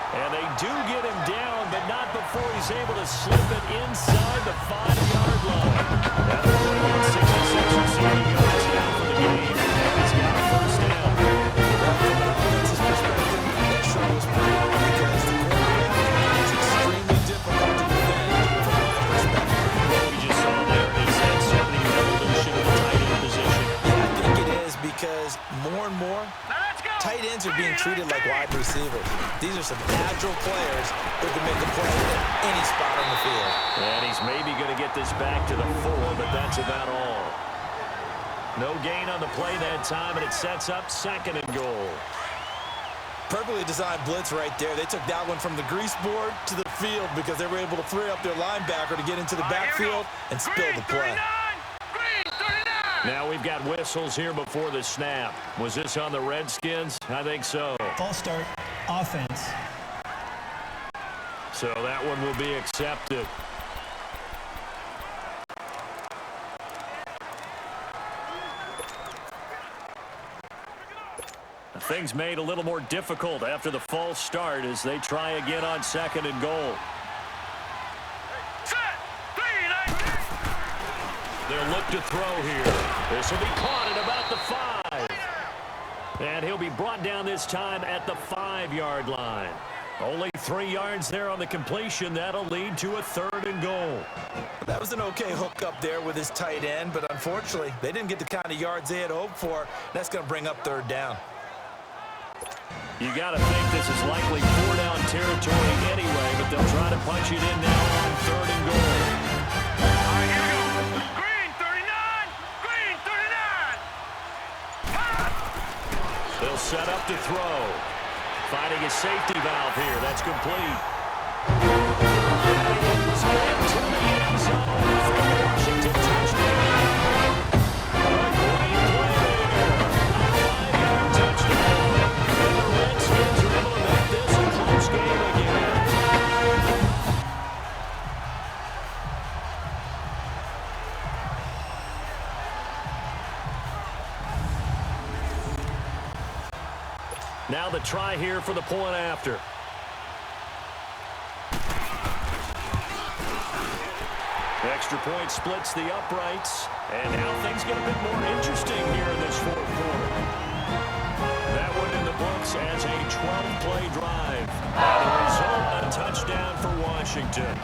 And they do get him down, but not before he's able to slip it inside the 5-yard line. That'll bring in 66 receiving yards now for the game. And he's got a first down. From an offense's perspective, that sure was pretty because the quarterback is extremely difficult to defend from my perspective. What we just saw there is that certainly an evolution of the tight end position. Yeah, I think it is because more and more, tight ends are being treated like wide receivers. These are some agile players who can make a play at any spot on the field. And he's maybe going to get this back to the 4, but that's about all. No gain on the play that time, and it sets up 2nd and goal. Perfectly designed blitz right there. They took that one from the grease board to the field because they were able to free up their linebacker to get into the backfield and spill the play. Now we've got whistles here before the snap. Was this on the Redskins? I think so. False start, offense. So that one will be accepted. Things made a little more difficult after the false start as they try again on 2nd and goal. They'll look to throw here. This will be caught at about the 5. And he'll be brought down this time at the 5-yard line. Only 3 yards there on the completion. That'll lead to a 3rd and goal. That was an okay hook up there with his tight end, but unfortunately, they didn't get the kind of yards they had hoped for. That's going to bring up 3rd down. You got to think this is likely 4-down territory anyway, but they'll try to punch it in now on 3rd and goal. They'll set up to throw. Finding a safety valve here. That's complete. Into the end zone for the Washington touchdown. A great play there. A 5-yard touchdown. And the Redskins are able to make this a close game again. Now the try here for the point after. Extra point splits the uprights. And now things get a bit more interesting here in this 4th quarter. That one in the books as a 12-play drive. And the result, a touchdown for Washington.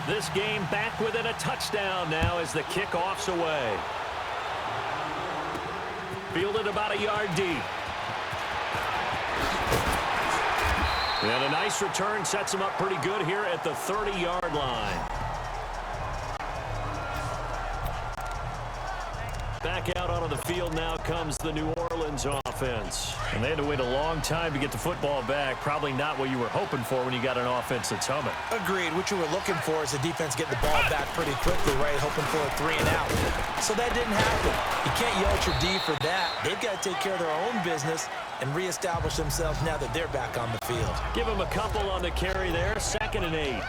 This game back within a touchdown now as the kickoff's away. Fielded about a yard deep. And a nice return sets him up pretty good here at the 30-yard line. Back out onto the field now comes the New Orleans offense. And they had to wait a long time to get the football back. Probably not what you were hoping for when you got an offense that's humming. Agreed. What you were looking for is the defense getting the ball back pretty quickly, right? Hoping for a 3 and out. So that didn't happen. You can't yell at your D for that. They've got to take care of their own business and reestablish themselves now that they're back on the field. Give them a couple on the carry there. 2nd and 8.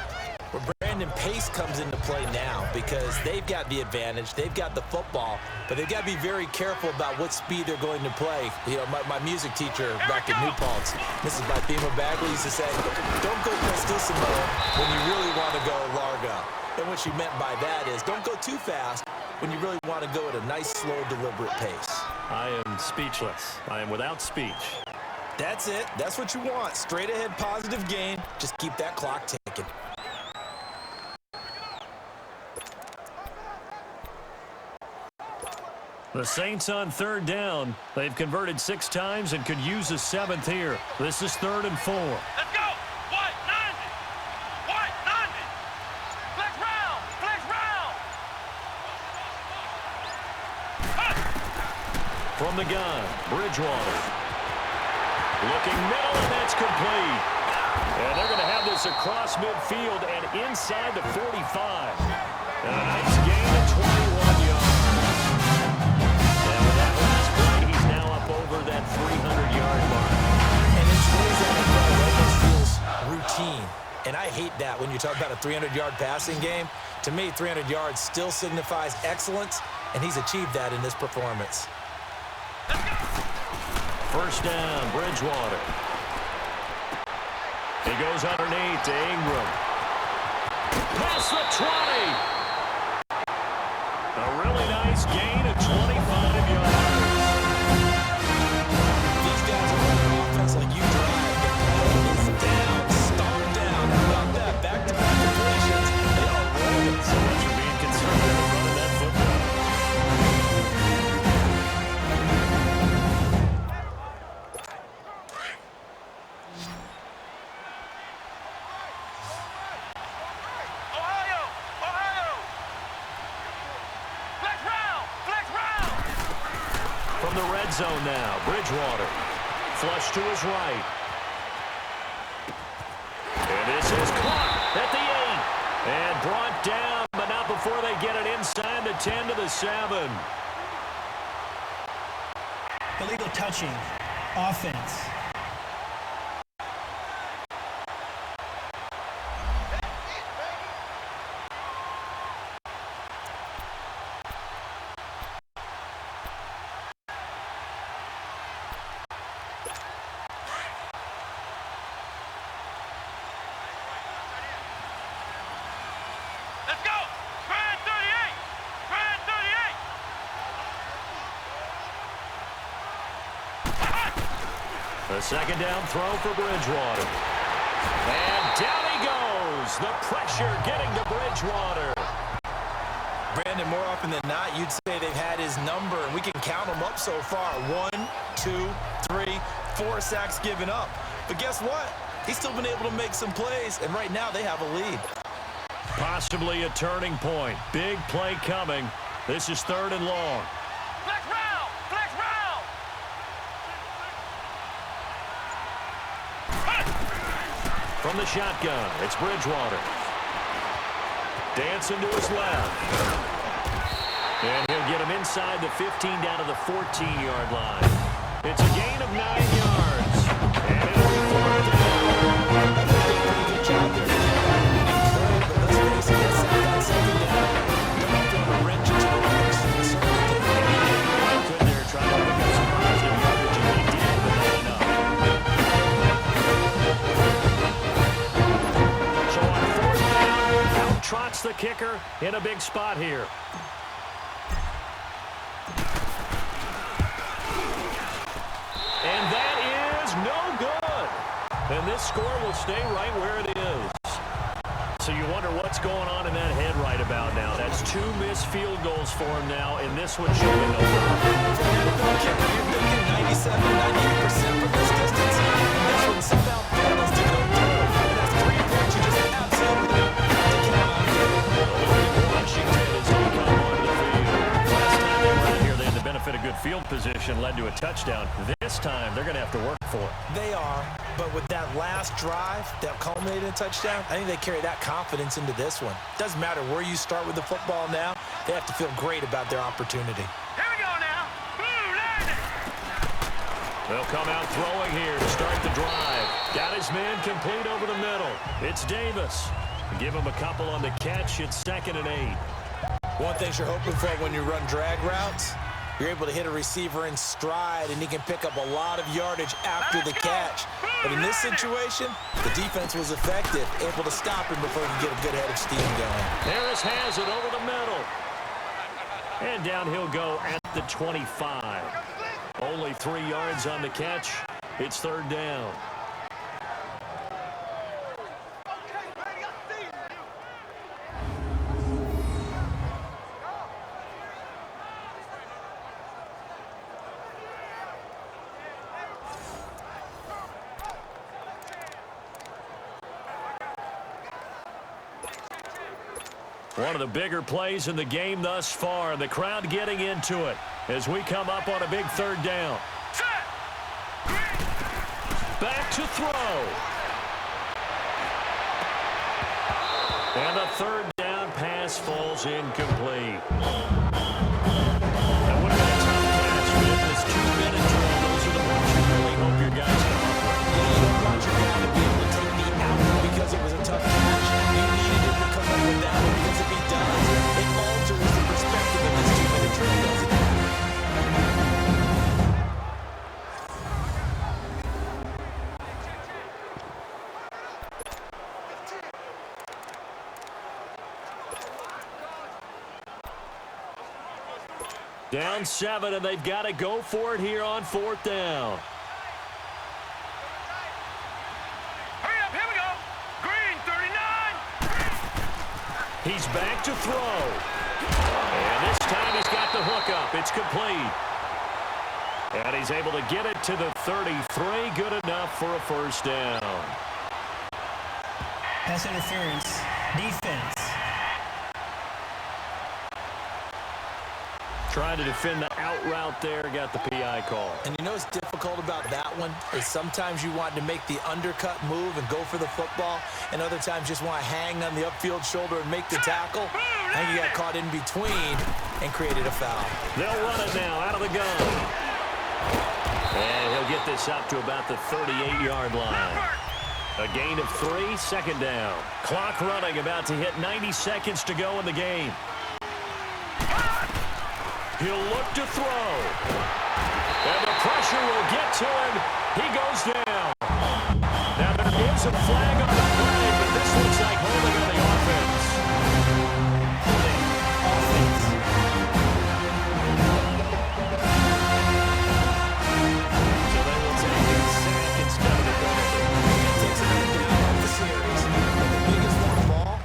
Where Brandon Pace comes into play now because they've got the advantage. They've got the football, but they've got to be very careful about what speed they're going to play. You know, my music teacher back in New Paltz, Mrs. Bifema Bagley, used to say, don't go prestissimo when you really want to go largo. And what she meant by that is don't go too fast when you really want to go at a nice, slow, deliberate pace. I am speechless. I am without speech. That's it. That's what you want. Straight ahead, positive gain. Just keep that clock ticking. The Saints on 3rd down. They've converted 6 times and could use a 7th here. This is 3rd and 4. Let's go! White 90! White 90! Flex round! Flex round! From the gun, Bridgewater. Looking middle, and that's complete. And they're going to have this across midfield and inside the 45. And a nice gain of 21 yards. a 300-yard passing game. To me, 300 yards still signifies excellence, and he's achieved that in this performance. First down, Bridgewater. He goes underneath to Ingram. Past the 20. A really nice gain of 25 yards. These guys are running offense like you drive. The ball is down, stomped down. How about that? Back-to-back completions. They are rolling. So much for being conservative running that football. From the red zone now, Bridgewater. Flush to his right. And this is caught at the 8. And brought down, but not before they get it inside the 10 to the 7. Illegal touching. Offense. A second down throw for Bridgewater. And down he goes. The pressure getting to Bridgewater. Brandon, more often than not, you'd say they've had his number, and we can count them up so far. 1, 2, 3, 4 sacks given up. But guess what? He's still been able to make some plays, and right now they have a lead. Possibly a turning point. Big play coming. This is 3rd and long. Flex round! Flex round! From the shotgun, it's Bridgewater. Dancing to his left. And he'll get him inside the 15 down to the 14-yard line. It's a gain of 9 yards. And it'll be 4th down. Good job there. But let's face it, that's second down. Don't have to have a wrench into the works. Good there, trying to pick up some positive yardage, and he did, but not enough. So on 4th down, out trots the kicker in a big spot here. And that is no good. And this score will stay right where it is. So you wonder what's going on in that head right about now. That's 2 missed field goals for him now, and this one should have been over. You're thinking 97, 98% from this distance. And this one somehow fails to go through. And that's 3 points you just absolutely have to count on. Washington as they come onto the field. Last time they were out here, they had the benefit of good field position, led to a touchdown. This time, they're going to have to work for it. They are, but with that last drive that culminated in a touchdown, I think they carry that confidence into this one. Doesn't matter where you start with the football now, they have to feel great about their opportunity. Here we go now. Landon. They'll come out throwing here to start the drive. Got his man complete over the middle. It's Davis. Give him a couple on the catch. It's 2nd and 8. One thing you're hoping for when you run drag routes, you're able to hit a receiver in stride, and he can pick up a lot of yardage after the catch. But in this situation, the defense was effective, able to stop him before he could get a good head of steam going. Harris has it over the middle. And down he'll go at the 25. Only 3 yards on the catch. It's 3rd down. One of the bigger plays in the game thus far. The crowd getting into it as we come up on a big 3rd down. Back to throw. And the 3rd down pass falls incomplete. That would have been a tough catch, but in this 2-minute drill, those are the ones you really hope your guys come up with. You don't want your guy to be able to take me out because it was a tough catch. You needed to Down 7, and they've got to go for it here on 4th down. Hurry up, here we go. Green, 39. He's back to throw. And this time he's got the hook up. It's complete. And he's able to get it to the 33. Good enough for a first down. Pass interference. Defense. Trying to defend the out route there. Got the PI call. And you know what's difficult about that one is sometimes you want to make the undercut move and go for the football, and other times just want to hang on the upfield shoulder and make the tackle. I think he got caught in between and created a foul. They'll run it now out of the gun. And he'll get this up to about the 38-yard line. A gain of 3, second down. Clock running, about to hit 90 seconds to go in the game. He'll look to throw. And the pressure will get to him. He goes down. Now there is a flag on the play, but this looks like holding on the offense. So they will take a sack instead of the penalty. It takes another down off the series. The biggest one of all,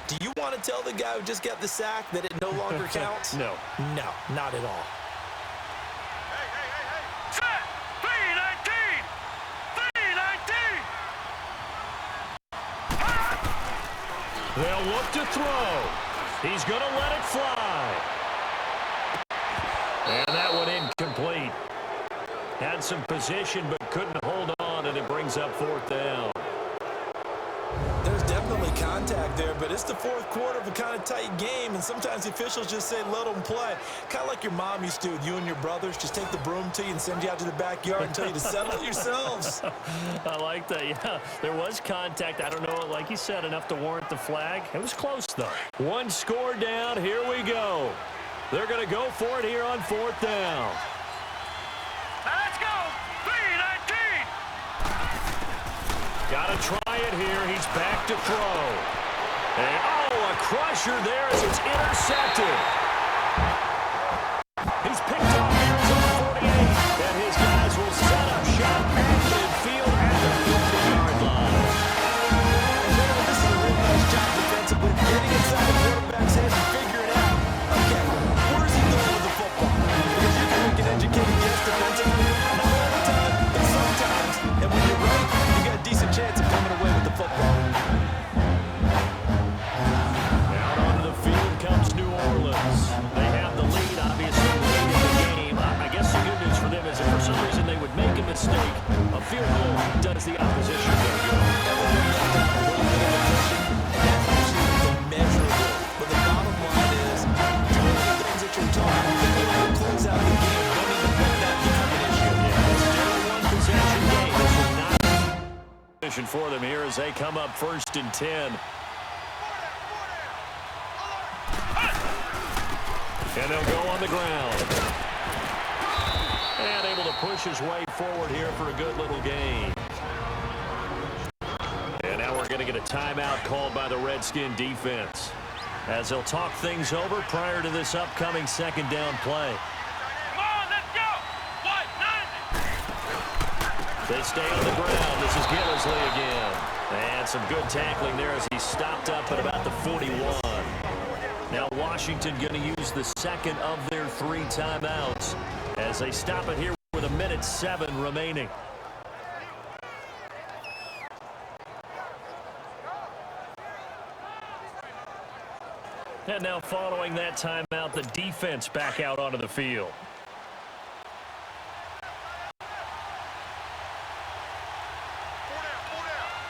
do you want to tell the guy who just got the sack that it no longer counts? No. No, not at all. Set. 319. 319. They'll look to throw. He's going to let it fly. And that one incomplete. Had some position but couldn't hold on, and it brings up 4th down. There's definitely contact there, but it's the 4th quarter of a kind of tight game, and sometimes the officials just say, let them play. Kind of like your mom used to with you and your brothers. Just take the broom to you and send you out to the backyard and tell you to settle it yourselves. I like that, yeah. There was contact. I don't know, like you said, enough to warrant the flag. It was close, though. One score down. Here we go. They're going to go for it here on 4th down. Let's go. 319. Got to try it here. He's back to throw. And, oh, a crusher there as it's intercepted. He's picked off here at 48. And his guys will set up shop at midfield at the 50-yard line. And man, this is a real nice job defensively, getting inside the quarterback's head and figuring out, okay, where's he going with the football? Because you can make an educated guess defensively, not all the time, but sometimes. And when you're right, you got a decent chance of coming away with the football. Out onto the field comes New Orleans. They have the lead, obviously, late in the game. I guess the good news for them is if for some reason they would make a mistake, a field goal does the opposition no good. Everybody left out a little bit of attention, and that's actually the measurable. But the bottom line is, doing the things that you're taught, being able to close out the game, don't even let that become an issue. Yeah, it's still a one-possession game. This is not a position for them here as they come up 1st and 10. And they'll go on the ground. And able to push his way forward here for a good little gain. And now we're going to get a timeout called by the Redskin defense, as they'll talk things over prior to this upcoming 2nd down play. Come on, let's go. 190. They stay on the ground. This is Gillisley again. And some good tackling there as he stopped up at about the 41. Now Washington going to use the 2nd of their 3 timeouts as they stop it here with 1:07 remaining. And now following that timeout, the defense back out onto the field.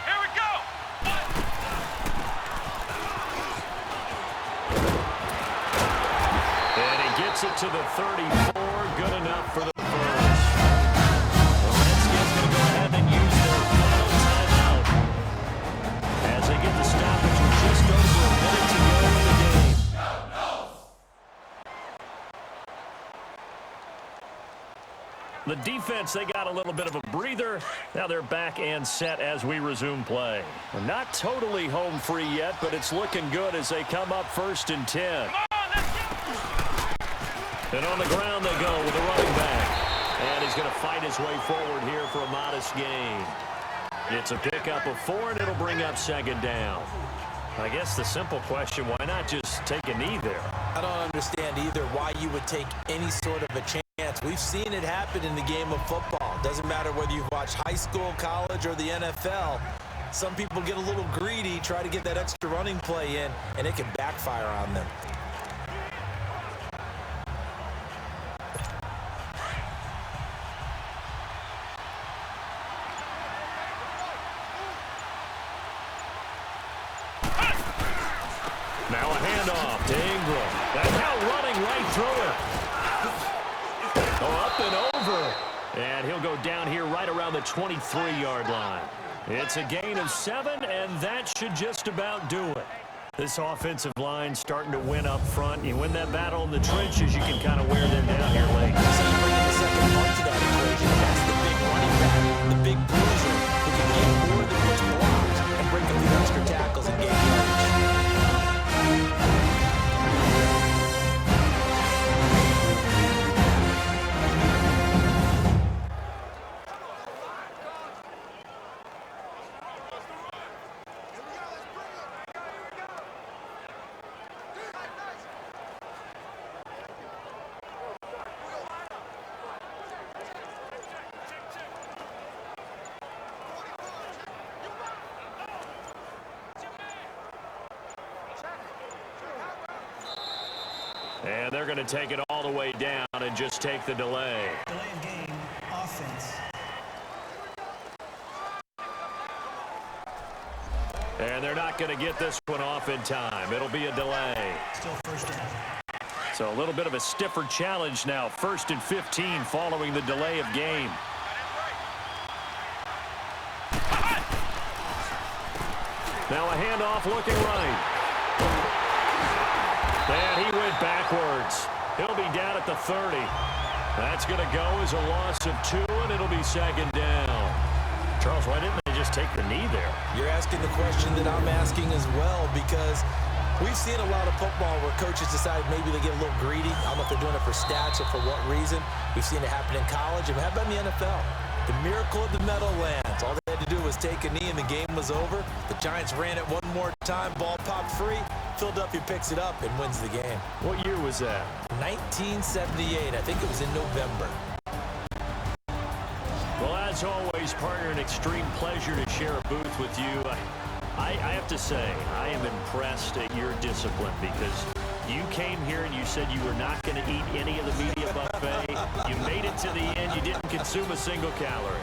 Here we go. And he gets it to the 34. Good enough for the first. The Redskins going to go ahead and use their final timeout as they get the stoppage with just over a minute to go in the game. The defense, they got a little bit of a breather. Now they're back and set as we resume play. We're not totally home free yet, but it's looking good as they come up 1st and 10. And on the ground they go with the running back. And he's going to fight his way forward here for a modest gain. It's a pickup of 4, and it'll bring up second down. I guess the simple question, why not just take a knee there? I don't understand either why you would take any sort of a chance. We've seen it happen in the game of football. Doesn't matter whether you've watched high school, college, or the NFL. Some people get a little greedy, try to get that extra running play in, and it can backfire on them. Now a handoff to Ingram. And now running right through it. Oh, up and over. And he'll go down here right around the 23-yard line. It's a gain of 7, and that should just about do it. This offensive line starting to win up front. You win that battle in the trenches, you can kind of wear them down here late. So you bring in the second part to that equation. That's the big running back, the big bruiser, who can get more than what's blocked and break up the extra tackles and gain yardage. And they're going to take it all the way down and just take the delay. Delay of game, offense. And they're not going to get this one off in time. It'll be a delay. Still first down. So a little bit of a stiffer challenge now. 1st and 15 following the delay of game. Now a handoff looking right. And he went backwards. He'll be down at the 30. That's going to go as a loss of 2, and it'll be second down. Charles, why didn't they just take the knee there? You're asking the question that I'm asking as well, because we've seen a lot of football where coaches decide maybe they get a little greedy. I don't know if they're doing it for stats or for what reason. We've seen it happen in college. And how about in the NFL? The miracle of the Meadowlands. All they had to do was take a knee and the game was over. The Giants ran it one more time. Ball popped free. Philadelphia picks it up and wins the game. What year was that? 1978. I think it was in November. Well, as always, partner, an extreme pleasure to share a booth with you. I have to say, I am impressed at your discipline, because you came here and you said you were not going to eat any of the media buffet. You made it to the end. You didn't consume a single calorie.